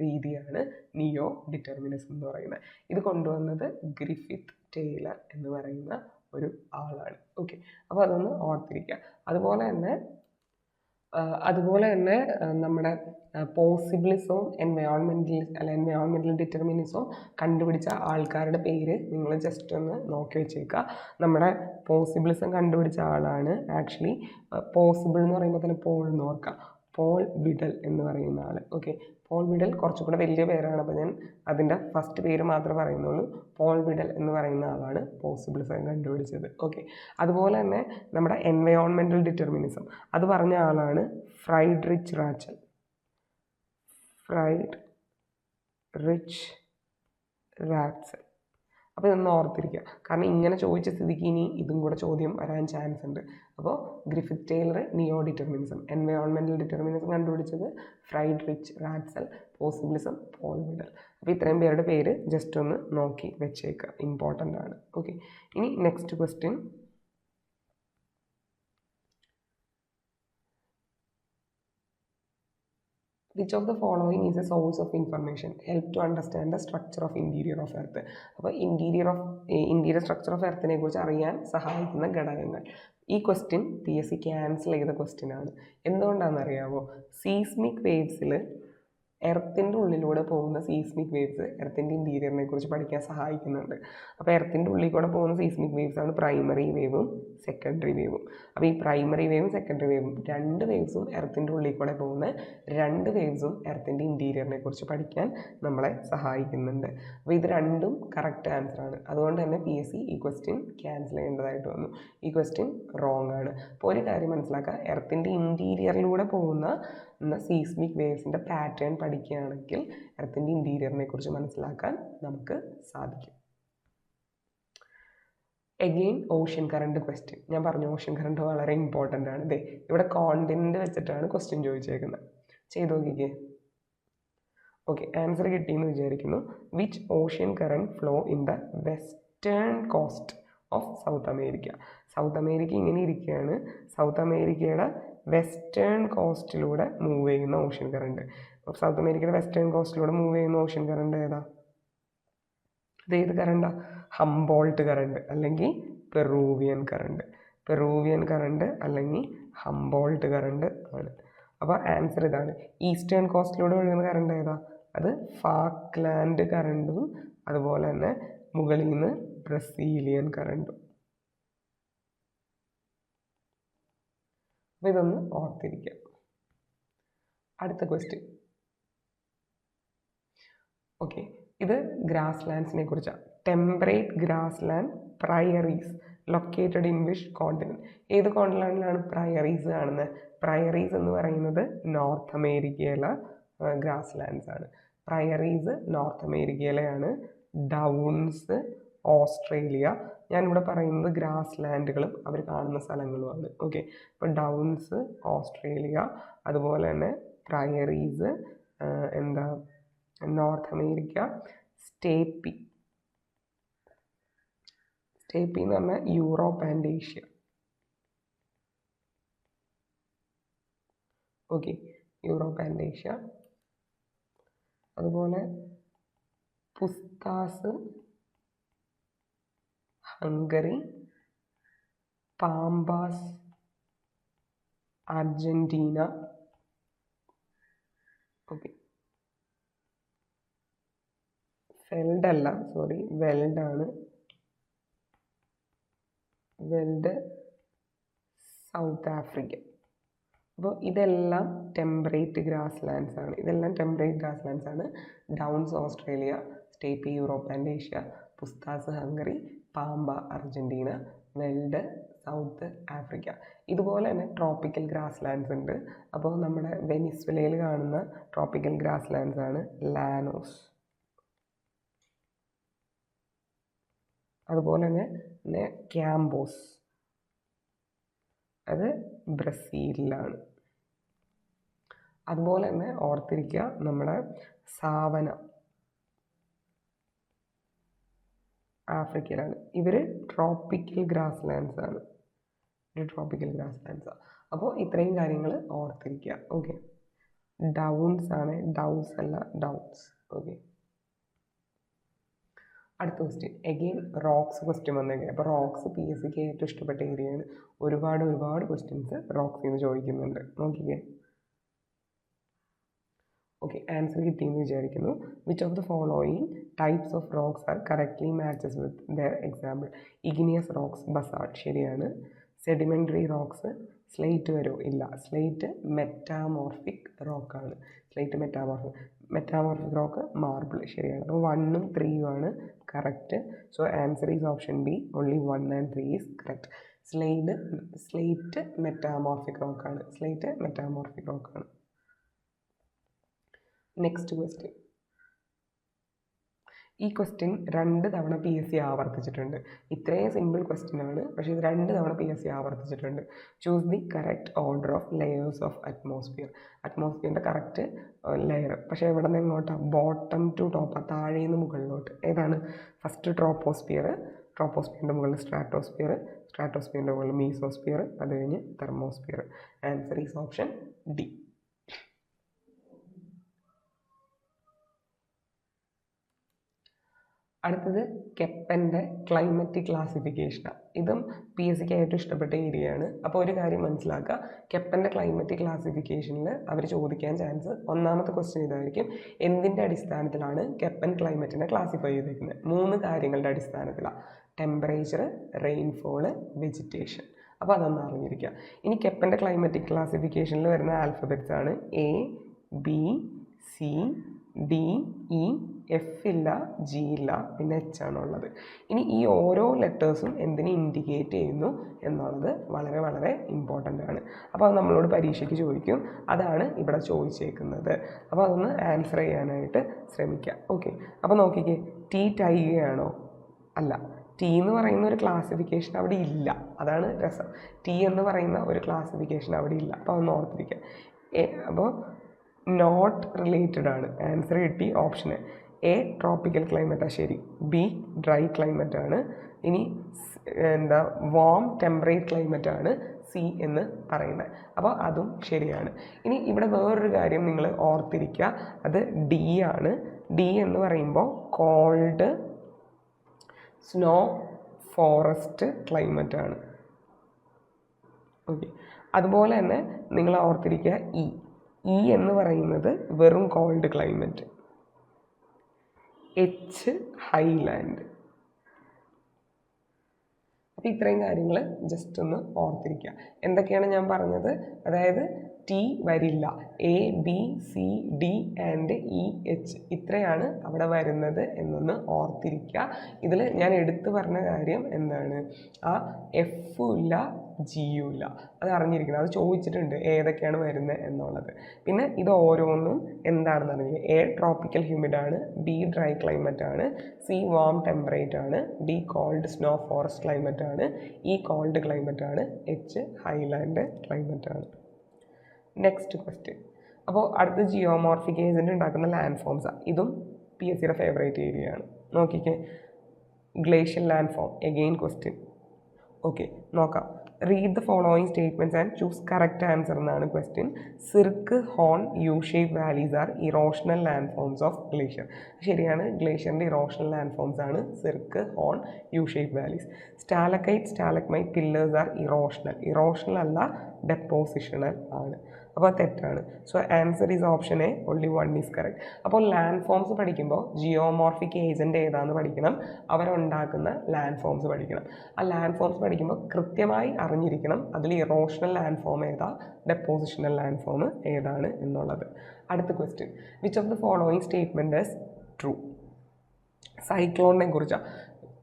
രീതിയാണ് നിയോ ഡിറ്റർമിനിസം എന്ന് പറയുന്നത്. ഇത് കൊണ്ടുവന്നത് ഗ്രിഫിത്ത് ടൈലർ എന്ന് പറയുന്ന ഒരു ആളാണ്. ഓക്കെ, അപ്പോൾ അതൊന്ന് ഓർത്തിരിക്കുക. അതുപോലെ തന്നെ നമ്മുടെ പോസിബിളിസവും എൻവയോൺമെൻറ്റൽ ഡിറ്റർമിനിസവും കണ്ടുപിടിച്ച ആൾക്കാരുടെ പേര് നിങ്ങൾ ജസ്റ്റ് ഒന്ന് നോക്കി വെച്ചേക്കുക. നമ്മുടെ പോസിബിളിസം കണ്ടുപിടിച്ച ആളാണ് ആക്ച്വലി പോസിബിൾ എന്ന് പറയുമ്പോൾ തന്നെ പോൾ എന്ന് ഓർക്കുക. പോൾ വിഡൽ എന്ന് പറയുന്ന ആൾ. ഓക്കെ, പോൾ വിഡൽ കുറച്ചുകൂടെ വലിയ പേരാണ്, അപ്പോൾ ഞാൻ അതിൻ്റെ ഫസ്റ്റ് പേര് മാത്രമേ പറയുന്നുള്ളൂ. പോൾ വിഡൽ എന്ന് പറയുന്ന ആളാണ് പോസിബിളിസം കണ്ടുപിടിച്ചത്. ഓക്കെ, അതുപോലെ തന്നെ നമ്മുടെ എൻവയോൺമെൻറ്റൽ ഡിറ്റർമിനിസം അത് പറഞ്ഞ ആളാണ് ഫ്രൈഡ്രിച്ച് റാറ്റ്സൽ. അപ്പോൾ ഇതൊന്ന് ഓർത്തിരിക്കുക, കാരണം ഇങ്ങനെ ചോദിച്ച സ്ഥിതിക്ക് ഇനി ഇതും കൂടെ ചോദ്യം വരാൻ ചാൻസ് ഉണ്ട്. അപ്പോൾ ഗ്രിഫിത്ത് ടൈലർ നിയോ ഡിറ്റർമിനിസം, എൻവയോൺമെൻറ്റൽ ഡിറ്റർമിനിസം കണ്ടുപിടിച്ചത് ഫ്രൈഡ്രിച്ച് റാറ്റ്സൽ, പോസിബിളിസം പോൾ വിഡൽ. അപ്പോൾ ഇത്രയും പേരുടെ പേര് ജസ്റ്റ് ഒന്ന് നോക്കി വെച്ചേക്കുക, ഇമ്പോർട്ടൻ്റ് ആണ്. ഓക്കെ, ഇനി next question. Which of the following is a source of information help to understand the structure of interior of earth? അപ്പോൾ ഇന്റീരിയർ സ്ട്രക്ചർ ഓഫ് എർത്തിനെ കുറിച്ച് അറിയാൻ സഹായിക്കുന്ന ഘടകങ്ങൾ. ഈ ക്വസ്റ്റ്യൻ PSC ക്യാൻസൽ ചെയ്ത ക്വസ്റ്റ്യൻ ആണ്. എന്തുകൊണ്ടാണെന്ന് അറിയാമോ? സീസ്മിക് വേവ്സിൽ എർത്തിൻ്റെ ഉള്ളിലൂടെ പോകുന്ന സീസ്മിക് വേവ്സ് എർത്തിൻ്റെ ഇൻറ്റീരിയറിനെ കുറിച്ച് പഠിക്കാൻ സഹായിക്കുന്നുണ്ട്. അപ്പോൾ എർത്തിൻ്റെ ഉള്ളിൽ കൂടെ പോകുന്ന സീസ്മിക് വേവ്സ് ആണ് പ്രൈമറി വേവും സെക്കൻഡറി വേവും. അപ്പോൾ ഈ പ്രൈമറി വേവും സെക്കൻഡറി വേവും രണ്ട് വേവ്സും എർത്തിൻ്റെ ഉള്ളിൽ കൂടെ പോകുന്ന രണ്ട് വേവ്സും എർത്തിൻ്റെ ഇൻറ്റീരിയറിനെ കുറിച്ച് പഠിക്കാൻ നമ്മളെ സഹായിക്കുന്നുണ്ട്. അപ്പോൾ ഇത് രണ്ടും കറക്റ്റ് ആൻസർ ആണ്. അതുകൊണ്ട് തന്നെ PSC ഈ ക്വസ്റ്റ്യൻ ക്യാൻസൽ ചെയ്യേണ്ടതായിട്ട് വന്നു. ഈ ക്വസ്റ്റ്യൻ റോങ് ആണ്. അപ്പോൾ ഒരു കാര്യം മനസ്സിലാക്കുക, എർത്തിൻ്റെ ഇൻറ്റീരിയറിലൂടെ പോകുന്ന സീസ്മിക് വേവ്സിൻ്റെ പാറ്റേൺ പഠിക്കുകയാണെങ്കിൽ എർത്തിൻ്റെ ഇൻറ്റീരിയറിനെ കുറിച്ച് മനസ്സിലാക്കാൻ നമുക്ക് സാധിക്കും. Again ocean current question. ഞാൻ പറഞ്ഞു ഓഷ്യൻ കറണ്ട് വളരെ ഇമ്പോർട്ടൻ്റ് ആണ്. ഇതേ ഇവിടെ കോണ്ടിനെൻ്റ് വെച്ചിട്ടാണ് ക്വസ്റ്റ്യൻ ചോദിച്ചേക്കുന്നത്. ചെയ്ത് നോക്കിക്കേ. ഓക്കെ, ആൻസർ കിട്ടിയെന്ന് വിചാരിക്കുന്നു. Which ocean current flow in the western coast of south America? South America ഇങ്ങനെ ഇരിക്കുകയാണ്. സൗത്ത് അമേരിക്കയുടെ വെസ്റ്റേൺ കോസ്റ്റിലൂടെ മൂവ് ചെയ്യുന്ന ഓഷ്യൻ കറണ്ട്. സൗത്ത് അമേരിക്കയുടെ വെസ്റ്റേൺ കോസ്റ്റിലൂടെ മൂവ് ചെയ്യുന്ന ഓഷ്യൻ കറണ്ട് ഏതാ? ഇതേത് കറണ്ടാ? ഹംബോൾട്ട് കറണ്ട് അല്ലെങ്കിൽ പെറൂവിയൻ കറണ്ട് അല്ലെങ്കിൽ ഹംബോൾട്ട് കറണ്ട് ആണ്. അപ്പോൾ ആൻസർ ഇതാണ്. ഈസ്റ്റേൺ കോസ്റ്റിലൂടെ ഒഴുകുന്ന കറണ്ട് ഏതാ? അത് ഫാക്ലാൻഡ് കറണ്ടും അതുപോലെ തന്നെ മുകളിൽ നിന്ന് ബ്രസീലിയൻ കറണ്ടും. അപ്പോൾ ഇതൊന്ന് ഓർത്തിരിക്കുക. അടുത്ത ക്വസ്റ്റ്യൻ. ഓക്കെ, ഇത് ഗ്രാസ് ലാൻഡ്സിനെ കുറിച്ചാണ്. Temperate grassland prairies located in which continent? ഏത് കോണ്ടിനെന്റിലാണ് പ്രയറീസ് കാണുന്നത്? പ്രയറീസ് എന്ന് പറയുന്നത് നോർത്ത് അമേരിക്കയിലെ ഗ്രാസ് ലാൻഡ്സ് ആണ്. പ്രയറീസ് നോർത്ത് അമേരിക്കയിലെയാണ്. Downs Australia. ഞാനിവിടെ പറയുന്നത് ഗ്രാസ് ലാൻഡുകളും അവർ കാണുന്ന സ്ഥലങ്ങളുമാണ്. ഓക്കെ, അപ്പോൾ ഡൗൺസ് ഓസ്ട്രേലിയ, അതുപോലെ തന്നെ പ്രയറീസ് നോർത്ത് അമേരിക്ക. സ്റ്റേപ്പി എന്ന് പറഞ്ഞാൽ Europe and Asia. Okay, Europe and Asia. അതുപോലെ Puszta Hungary, Pampas Argentina. Okay, വെൽഡാണ്. Veld South Africa. അപ്പോൾ ഇതെല്ലാം ടെമ്പറേറ്റ് ഗ്രാസ് ലാൻഡ്സ് ആണ്. Downs Australia, steppe Europe and Asia, Puszta Hungary, Pampa Argentina, Veld South Africa. ഇതുപോലെ തന്നെ ട്രോപ്പിക്കൽ ഗ്രാസ് ലാൻഡ്സ് ഉണ്ട്. അപ്പോൾ നമ്മുടെ വെനിസ്വലയിൽ കാണുന്ന ട്രോപ്പിക്കൽ ഗ്രാസ് ലാൻഡ്സ് ആണ് ലാനോസ്. അതുപോലെ തന്നെ ക്യാമ്പോസ്, അത് ബ്രസീലിലാണ്. അതുപോലെ തന്നെ ഓർത്തിരിക്കുക നമ്മുടെ സാവന ആഫ്രിക്കയിലാണ്. ഇവർ ട്രോപ്പിക്കൽ ഗ്രാസ് ലാൻഡ്സ് ആണ്. അപ്പോൾ ഇത്രയും കാര്യങ്ങൾ ഓർത്തിരിക്കുക. ഓക്കെ, ഡൗൺസ് ആണ്, ഡൗസ് അല്ല, ഡൗൺസ്. ഓക്കെ, അടുത്ത ക്വസ്റ്റ്യൻ എഗെയിൻ റോക്സ് ക്വസ്റ്റ്യൻ വന്നേക്കാം. അപ്പോൾ റോക്സ് PSCക്ക് ഏറ്റവും ഇഷ്ടപ്പെട്ട ഏരിയയാണ്. ഒരുപാട് ക്വസ്റ്റ്യൻസ് റോക്സിൽ നിന്ന് ചോദിക്കുന്നുണ്ട്. നോക്കിക്കേ. ഓക്കെ, ആൻസർ കിട്ടിയെന്ന് വിചാരിക്കുന്നു. Which of the following types of rocks are correctly matches with their example? Igneous rocks, basalt, ശരിയാണ്. സെഡിമെൻ്ററി റോക്സ്, സ്ലേറ്റ് വരോ? ഇല്ല. സ്ലേറ്റ് മെറ്റാമോർഫിക് റോക്കാണ്. മെറ്റാമോർഫിക് റോക്ക് മാർബിൾ, ശരിയാണ്. അപ്പോൾ 1ഉം 3ഉം ആണ് correct. So answer is option B. Only 1 and 3 is correct. Slate metamorphic റോക്കാണ്. Next question. ഈ ക്വസ്റ്റ്യൻ 2 തവണ PSC ആവർത്തിച്ചിട്ടുണ്ട്. ഇത്രയും സിമ്പിൾ ക്വസ്റ്റ്യൻ ആണ്, പക്ഷേ ഇത് 2 തവണ PSC ആവർത്തിച്ചിട്ടുണ്ട്. Choose the correct order of layers of atmosphere. അറ്റ്മോസ്ഫിയറിൻ്റെ കറക്റ്റ് ലെയർ. പക്ഷേ എവിടെ നിന്ന് എങ്ങോട്ടാണ്? ബോട്ടം ടു ടോപ്പ്, താഴെ നിന്ന് മുകളിലോട്ട്. ഏതാണ്? ഫസ്റ്റ് ട്രോപ്പോസ്ഫിയറിൻ്റെ മുകളിൽ സ്ട്രാറ്റോസ്ഫിയറിൻ്റെ മുകളിൽ മീസോസ്ഫിയർ, അത് കഴിഞ്ഞ് thermosphere. Answer is option D. അടുത്തത് കെപ്പൻ്റെ ക്ലൈമറ്റിക് ക്ലാസിഫിക്കേഷനാണ്. ഇതും PSCക്ക് ഏറ്റവും ഇഷ്ടപ്പെട്ട ഏരിയയാണ്. അപ്പോൾ ഒരു കാര്യം മനസ്സിലാക്കുക, കെപ്പൻ്റെ ക്ലൈമറ്റിക് ക്ലാസിഫിക്കേഷനിൽ അവർ ചോദിക്കാൻ ചാൻസ് ഒന്നാമത്തെ ക്വസ്റ്റ്യൻ ഇതായിരിക്കും: എന്തിൻ്റെ അടിസ്ഥാനത്തിലാണ് കെപ്പൻ ക്ലൈമറ്റിനെ ക്ലാസിഫൈ ചെയ്തിരിക്കുന്നത്? 3 കാര്യങ്ങളുടെ അടിസ്ഥാനത്തിലാണ്: ടെമ്പറേച്ചർ, റെയിൻഫോള്, വെജിറ്റേഷൻ. അപ്പോൾ അതൊന്ന് അറിഞ്ഞിരിക്കുക. ഇനി കെപ്പൻ്റെ ക്ലൈമറ്റിക് ക്ലാസിഫിക്കേഷനിൽ വരുന്ന ആൽഫബറ്റ്സ് ആണ് A, B, C, D, E, F ഇല്ല, G ഇല്ല, പിന്നെ H ആണുള്ളത്. ഇനി ഈ ഓരോ ലെറ്റേഴ്സും എന്തിനെ ഇൻഡിക്കേറ്റ് ചെയ്യുന്നു എന്നുള്ളത് വളരെ ഇമ്പോർട്ടൻ്റ് ആണ്. അപ്പോൾ അത് നമ്മളോട് പരീക്ഷയ്ക്ക് ചോദിക്കും. അതാണ് ഇവിടെ ചോദിച്ചേക്കുന്നത്. അപ്പോൾ അതൊന്ന് ആൻസർ ചെയ്യാനായിട്ട് ശ്രമിക്കുക. ഓക്കെ, അപ്പോൾ നോക്കിക്കേ. T ടൈഗയാണോ? അല്ല. T എന്ന് പറയുന്ന ഒരു ക്ലാസിഫിക്കേഷൻ അവിടെ ഇല്ല. അതാണ് രസം. T എന്ന് പറയുന്ന ഒരു ക്ലാസിഫിക്കേഷൻ അവിടെ ഇല്ല. അപ്പോൾ അതൊന്ന് ഓർത്തിരിക്കുക. അപ്പോൾ നോട്ട് റിലേറ്റഡ് ആണ്. ആൻസർ കിട്ടി. ഓപ്ഷൻ A ട്രോപ്പിക്കൽ ക്ലൈമറ്റാണ് ശരി. B ഡ്രൈ ക്ലൈമറ്റ് ആണ്. ഇനി വാം ടെമ്പറേറ്റ് ക്ലൈമറ്റ് ആണ് C എന്ന് പറയുന്നത്. അപ്പോൾ അതും ശരിയാണ്. ഇനി ഇവിടെ വേറൊരു കാര്യം നിങ്ങൾ ഓർത്തിരിക്കുക, അത് D ആണ്. D എന്ന് പറയുമ്പോൾ കോൾഡ് സ്നോ ഫോറസ്റ്റ് ക്ലൈമറ്റ് ആണ്. ഓക്കെ, അതുപോലെ തന്നെ നിങ്ങൾ ഓർത്തിരിക്കുക E എന്ന് പറയുന്നത് വെറും കോൾഡ് ക്ലൈമറ്റ്. H Highland. അപ്പോൾ ഇത്രയും കാര്യങ്ങൾ ജസ്റ്റ് ഒന്ന് ഓർത്തിരിക്കുക. എന്തൊക്കെയാണ് ഞാൻ പറഞ്ഞത്? അതായത് T വരില്ല. A, B, C, D and E, H ഇത്രയാണ് അവിടെ വരുന്നത് എന്നൊന്ന് ഓർത്തിരിക്കുക. ഇതിൽ ഞാൻ എടുത്തു പറഞ്ഞ കാര്യം എന്താണ്? ആ Fഉം ഇല്ല, Gയും ഇല്ല. അത് അറിഞ്ഞിരിക്കണം. അത് ചോദിച്ചിട്ടുണ്ട് ഏതൊക്കെയാണ് വരുന്നത് എന്നുള്ളത്. പിന്നെ ഇത് ഓരോന്നും എന്താണെന്ന് അറിഞ്ഞിരിക്കുക. A ട്രോപ്പിക്കൽ ഹ്യൂമിഡ് ആണ്, B ഡ്രൈ ക്ലൈമറ്റ് ആണ്, C വാം ടെമ്പറേറ്റ് ആണ്, D cold snow forest climate ആണ്, E കോൾഡ് ക്ലൈമറ്റ് ആണ്, H ഹൈലാൻഡ് ക്ലൈമറ്റ് ആണ്. Next question. അപ്പോൾ അടുത്ത ജിയോമോർഫിക് ഏജൻറ്റ് ഉണ്ടാക്കുന്ന ലാൻഡ് ഫോംസാണ്. ഇതും PSCയുടെ ഫേവറേറ്റ് ഏരിയ ആണ്. നോക്കിക്കേ. Glacial landform, again question. Okay, നോക്കാം. Read the following statements and choose correct answer എന്നാണ് question. Cirque, horn, U shape valleys are erosional land forms of glacier. ശരിയാണ്. ഗ്ലേഷ്യറിൻ്റെ ഇറോഷണൽ ലാൻഡ് ഫോംസ് ആണ് cirque, horn, U shape valleys. Stalactite, stalagmite pillars are erosional അല്ല, ഡെപ്പോസിഷണൽ ആണ്. അപ്പോൾ തെറ്റാണ്. So answer is option A. Only 1 is correct. അപ്പോൾ ലാൻഡ് ഫോംസ് പഠിക്കുമ്പോൾ ജിയോമോർഫിക് ഏജൻറ്റ് ഏതാണെന്ന് പഠിക്കണം, അവരുണ്ടാക്കുന്ന ലാൻഡ് ഫോംസ് പഠിക്കണം. ആ ലാൻഡ് ഫോംസ് പഠിക്കുമ്പോൾ കൃത്യമായി അറിഞ്ഞിരിക്കണം അതിൽ ഇറോഷണൽ ലാൻഡ് ഫോം ഏതാ, ഡെപ്പോസിഷണൽ ലാൻഡ് ഫോം ഏതാണ് എന്നുള്ളത്. അടുത്ത question. Which of the following statement is true? സൈക്ലോണിനെ കുറിച്ചാണ്.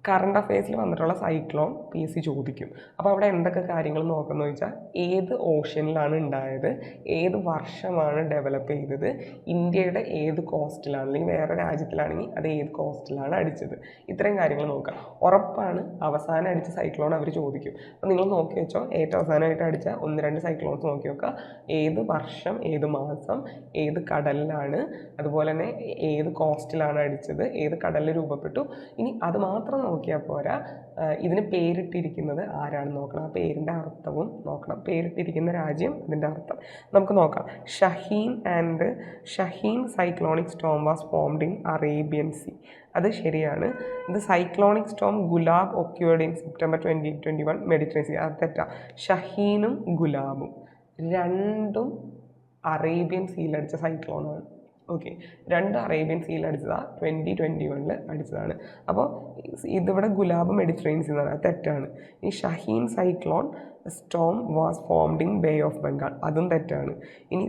കറണ്ട് അഫെയർസിൽ വന്നിട്ടുള്ള സൈക്ലോൺ PSC ചോദിക്കും. അപ്പോൾ അവിടെ എന്തൊക്കെ കാര്യങ്ങൾ നോക്കുന്നത് വെച്ചാൽ ഏത് ഓഷ്യനിലാണ് ഉണ്ടായത്, ഏത് വർഷമാണ് ഡെവലപ്പ് ചെയ്തത്, ഇന്ത്യയുടെ ഏത് കോസ്റ്റിലാണ്, അല്ലെങ്കിൽ വേറെ രാജ്യത്തിലാണെങ്കിൽ അത് ഏത് കോസ്റ്റിലാണ് അടിച്ചത്, ഇത്രയും കാര്യങ്ങൾ നോക്കുക. ഉറപ്പാണ് അവസാനം അടിച്ച സൈക്ലോൺ അവർ ചോദിക്കും. അപ്പോൾ നിങ്ങൾ നോക്കി വെച്ചോ, ഏറ്റവും അവസാനമായിട്ട് അടിച്ച 1-2 സൈക്ലോൺസ് നോക്കി വെക്കുക. ഏത് വർഷം, ഏത് മാസം, ഏത് കടലിലാണ്, അതുപോലെ തന്നെ ഏത് കോസ്റ്റിലാണ് അടിച്ചത്, ഏത് കടലിൽ രൂപപ്പെട്ടു. ഇനി അത് മാത്രം നോക്കിയാൽ പോരാ, ഇതിന് പേരിട്ടിരിക്കുന്നത് ആരാണെന്ന് നോക്കണം, ആ പേരിൻ്റെ അർത്ഥവും നോക്കണം, പേരിട്ടിരിക്കുന്ന രാജ്യം, അതിൻ്റെ അർത്ഥം നമുക്ക് നോക്കാം. Shaheen cyclonic storm was formed in Arabian sea. അത് ശരിയാണ്. ഇത് cyclonic storm Gulab occurred in September 2021 Mediterranean sea. അത് തെറ്റാ. ഷഹീനും ഗുലാബും രണ്ടും അറേബ്യൻ സീലടിച്ച സൈക്ലോണാണ്. ഓക്കെ, 2 അറേബ്യൻ സീൽ അടിച്ചതാണ്, 2021 അടിച്ചതാണ്. അപ്പോൾ ഇതിവിടെ ഗുലാബ് മെഡിറ്ററേനിയൻ സീ എന്നാണ്, അത് തെറ്റാണ്. ഈ Shaheen cyclone storm was formed in bay of Bengal, അതും തെറ്റാണ്. ഇനി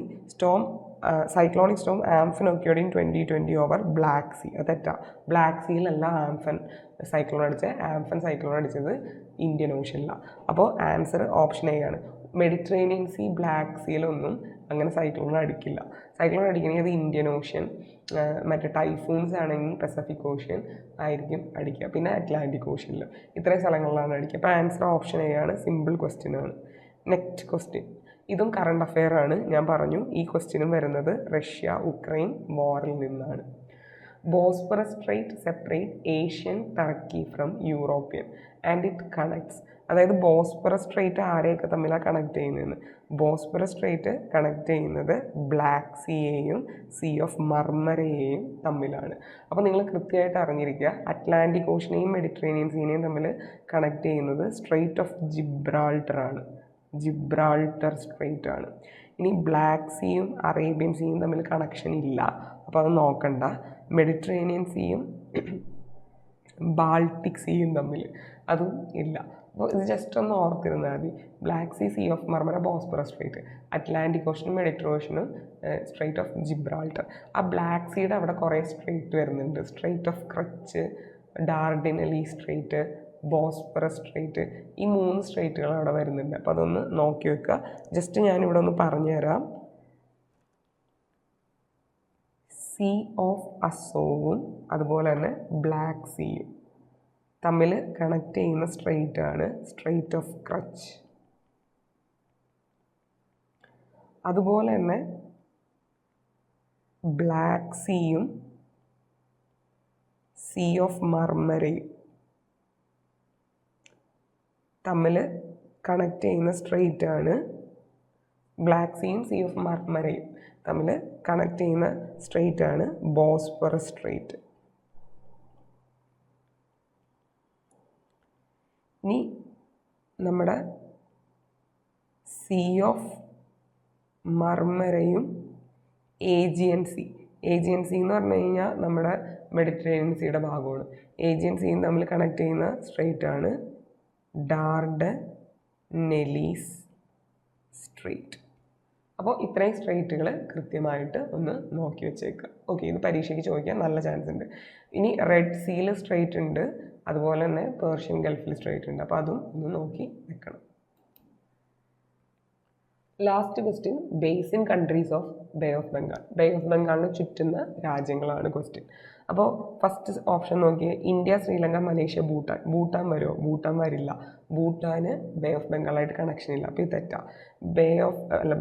cyclonic storm Amphan occurred in 2020 over black sea, അത് തെറ്റാ. ബ്ലാക്ക് സീയിലല്ല ആംഫൻ സൈക്ലോൺ അടിച്ചത്, ആംഫൻ സൈക്ലോൺ അടിച്ചത് ഇന്ത്യൻ ഓഷ്യനിലാണ്. അപ്പോൾ ആൻസർ ഓപ്ഷൻ എ ആണ്. മെഡിറ്ററേനിയൻ സീ, ബ്ലാക്ക് സീയിലൊന്നും അങ്ങനെ സൈക്ലോൺ അടിക്കില്ല. സൈക്ലോൺ അടിക്കണമെങ്കിൽ അത് ഇന്ത്യൻ ഓഷ്യൻ, മറ്റേ ടൈഫൂൺസ് ആണെങ്കിൽ പസഫിക് ഓഷ്യൻ ആയിരിക്കും അടിക്കുക, പിന്നെ അറ്റ്ലാന്റിക് ഓഷ്യനിൽ, ഇത്രയും സ്ഥലങ്ങളിലാണ് അടിക്കുക. അപ്പോൾ ആൻസർ ഓപ്ഷൻ എ ആണ്. സിമ്പിൾ ക്വസ്റ്റ്യൻ ആണ്. നെക്സ്റ്റ് ക്വസ്റ്റ്യൻ, ഇതും കറണ്ട് അഫെയർ ആണ്. ഞാൻ പറഞ്ഞു ഈ ക്വസ്റ്റ്യനും വരുന്നത് റഷ്യ ഉക്രൈൻ വാറിൽ നിന്നാണ്. ബോസ്ഫറസ് straight separate Asian Turkey from European and it connects. അതായത് ബോസ്ഫറസ് സ്ട്രൈറ്റ് ആരെയൊക്കെ തമ്മിലാണ് കണക്ട് ചെയ്യുന്നതെന്ന്. ബോസ്ഫറസ് സ്ട്രൈറ്റ് കണക്ട് ചെയ്യുന്നത് ബ്ലാക്ക് സീയെയും സീ ഓഫ് മർമരയെയും തമ്മിലാണ്. അപ്പോൾ നിങ്ങൾ കൃത്യമായിട്ട് അറിഞ്ഞിരിക്കുക, അറ്റ്ലാന്റിക് ഓഷ്യനെയും മെഡിറ്ററേനിയൻ സീനെയും തമ്മിൽ കണക്ട് ചെയ്യുന്നത് സ്ട്രൈറ്റ് ഓഫ് ജിബ്രാൾട്ടർ ആണ്, ജിബ്രാൾട്ടർ സ്ട്രൈറ്റ് ആണ്. ഇനി ബ്ലാക്ക് സീയും അറേബ്യൻ സീയും തമ്മിൽ കണക്ഷൻ ഇല്ല, അപ്പോൾ അത് നോക്കണ്ട. മെഡിറ്ററേനിയൻ സീയും ബാൾട്ടിക് സീയും തമ്മിൽ അതും ഇല്ല. അപ്പോൾ ഇത് ജസ്റ്റ് ഒന്ന് ഓർത്തിരുന്നാൽ മതി. Black sea, sea of Marmara, Bosphorus strait, Atlantic ഓഷനും മെഡിറ്ററേനിയൻ ഓഷനും സ്ട്രൈറ്റ് ഓഫ് ജിബ്രാൾട്ടർ. ആ ബ്ലാക്ക് സീയുടെ അവിടെ കുറേ സ്ട്രൈറ്റ് വരുന്നുണ്ട്. Strait of Kerch, Dardanelles strait, Bosphorus strait, ഈ 3 സ്ട്രൈറ്റുകൾ അവിടെ വരുന്നുണ്ട്. അപ്പോൾ അതൊന്ന് നോക്കി വെക്കുക. ജസ്റ്റ് ഞാനിവിടെ ഒന്ന് പറഞ്ഞുതരാം. സീ ഓഫ് അസോവും അതുപോലെ തന്നെ ബ്ലാക്ക് സീയും തമ്മിൽ കണക്ട് ചെയ്യുന്ന സ്ട്രൈറ്റ് ആണ് സ്ട്രൈറ്റ് ഓഫ് ക്രച്ച്. അതുപോലെ തന്നെ ബ്ലാക്ക് സീയും സീ ഓഫ് മർമരയും തമ്മിൽ കണക്ട് ചെയ്യുന്ന സ്ട്രൈറ്റ് ആണ്, ബ്ലാക്ക് സീയും സീ ഓഫ് മർമരയും തമ്മിൽ കണക്ട് ചെയ്യുന്ന സ്ട്രൈറ്റ് ആണ് ബോസ്ഫറസ് സ്ട്രൈറ്റ്. ഇനി നമ്മുടെ സീ ഓഫ് മർമരയും ഏജിയൻ സീ എന്ന് പറഞ്ഞു കഴിഞ്ഞാൽ നമ്മുടെ മെഡിറ്ററേനിയൻ സീയുടെ ഭാഗമാണ്. ഏജിയൻ സീയും തമ്മിൽ കണക്ട് ചെയ്യുന്ന സ്ട്രൈറ്റ് ആണ് ഡാർഡനെലീസ് സ്ട്രൈറ്റ്. അപ്പോൾ ഇത്രയും സ്ട്രൈറ്റുകൾ കൃത്യമായിട്ട് ഒന്ന് നോക്കി വെച്ചേക്കുക. ഓക്കെ, ഇത് പരീക്ഷയ്ക്ക് ചോദിക്കാൻ നല്ല ചാൻസ് ഉണ്ട്. ഇനി റെഡ് സീയിൽ സ്ട്രൈറ്റ് ഉണ്ട്, അതുപോലെ തന്നെ പേർഷ്യൻ ഗൾഫിൽ സ്ട്രൈറ്റ് ഉണ്ട്. അപ്പോൾ അതും ഒന്ന് നോക്കി വെക്കണം. Last question, basin countries of bay of Bengal. Bay of ബംഗാളിന് ചുറ്റുന്ന രാജ്യങ്ങളാണ് ക്വസ്റ്റ്യൻ. അപ്പോൾ ഫസ്റ്റ് ഓപ്ഷൻ നോക്കിയേ, ഇന്ത്യ, ശ്രീലങ്ക, മലേഷ്യ, ഭൂട്ടാൻ. ഭൂട്ടാൻ വരുമോ? ഭൂട്ടാൻ വരില്ല. ഭൂട്ടാന് ബേ ഓഫ് ബംഗാളായിട്ട് കണക്ഷൻ ഇല്ല, അപ്പോൾ ഇത് തെറ്റാ.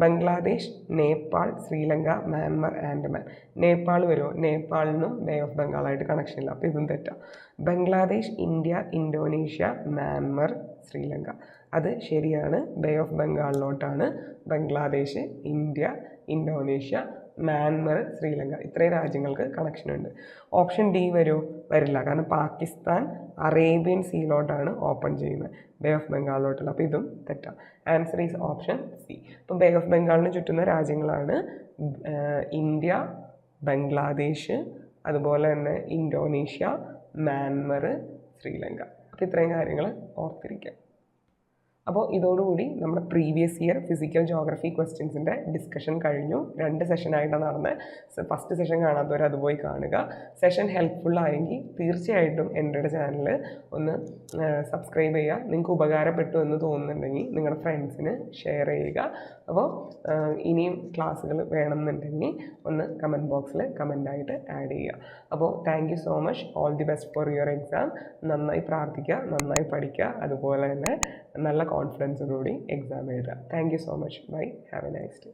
ബംഗ്ലാദേശ്, നേപ്പാൾ, ശ്രീലങ്ക, മ്യാൻമർ, ആൻഡമാൻ. നേപ്പാൾ വരുമോ? നേപ്പാളിനും ബേ ഓഫ് ബംഗാളായിട്ട് കണക്ഷൻ ഇല്ല, അപ്പോൾ ഇതും തെറ്റാ. Bangladesh, India, Indonesia, Myanmar, Sri Lanka. അത് ശരിയാണ്. ബേ ഓഫ് ബംഗാളിലോട്ടാണ് Bangladesh, India, Indonesia, Myanmar, Sri Lanka, ഇത്രയും രാജ്യങ്ങൾക്ക് കണക്ഷൻ ഉണ്ട്. ഓപ്ഷൻ ഡി വരുമോ? വരില്ല, കാരണം പാകിസ്ഥാൻ അറേബ്യൻ സീയിലോട്ടാണ് ഓപ്പൺ ചെയ്യുന്നത്, ബേ ഓഫ് ബംഗാളിലോട്ടുള്ള. അപ്പോൾ ഇതും തെറ്റാണ്. Answer is option C. അപ്പോൾ ബേ ഓഫ് ബംഗാളിന് ചുറ്റുന്ന രാജ്യങ്ങളാണ് ഇന്ത്യ, ബംഗ്ലാദേശ്, അതുപോലെ തന്നെ ഇന്തോനേഷ്യ, മ്യാൻമർ, ശ്രീലങ്ക. അപ്പോൾ ഇത്രയും കാര്യങ്ങൾ ഓർത്തിരിക്കാം. അപ്പോൾ ഇതോടുകൂടി നമ്മുടെ പ്രീവിയസ് ഇയർ ഫിസിക്കൽ ജോഗ്രഫി ക്വസ്റ്റ്യൻസിൻ്റെ ഡിസ്കഷൻ കഴിഞ്ഞു. 2 സെഷനായിട്ടാണ് നടന്നത്. ഫസ്റ്റ് സെഷൻ കാണാത്തവർ അത് പോയി കാണുക. സെഷൻ ഹെൽപ്ഫുൾ ആയെങ്കിൽ തീർച്ചയായിട്ടും എൻ്റെ ചാനൽ ഒന്ന് സബ്സ്ക്രൈബ് ചെയ്യുക. നിങ്ങൾക്ക് ഉപകാരപ്പെട്ടു എന്ന് തോന്നുന്നുണ്ടെങ്കിൽ നിങ്ങളുടെ ഫ്രണ്ട്സിന് ഷെയർ ചെയ്യുക. അപ്പോൾ ഇനിയും ക്ലാസ്സുകൾ വേണമെന്നുണ്ടെങ്കിൽ ഒന്ന് കമൻറ്റ് ബോക്സിൽ കമൻ്റായിട്ട് ആഡ് ചെയ്യുക. അപ്പോൾ thank you so much. All the best for your exam. നന്നായി പ്രാർത്ഥിക്കുക, നന്നായി പഠിക്കുക, അതുപോലെ തന്നെ നല്ല കോൺഫിഡൻസോടുകൂടി എക്സാം എഴുതുക. Thank you so much. Bye. Have a nice day.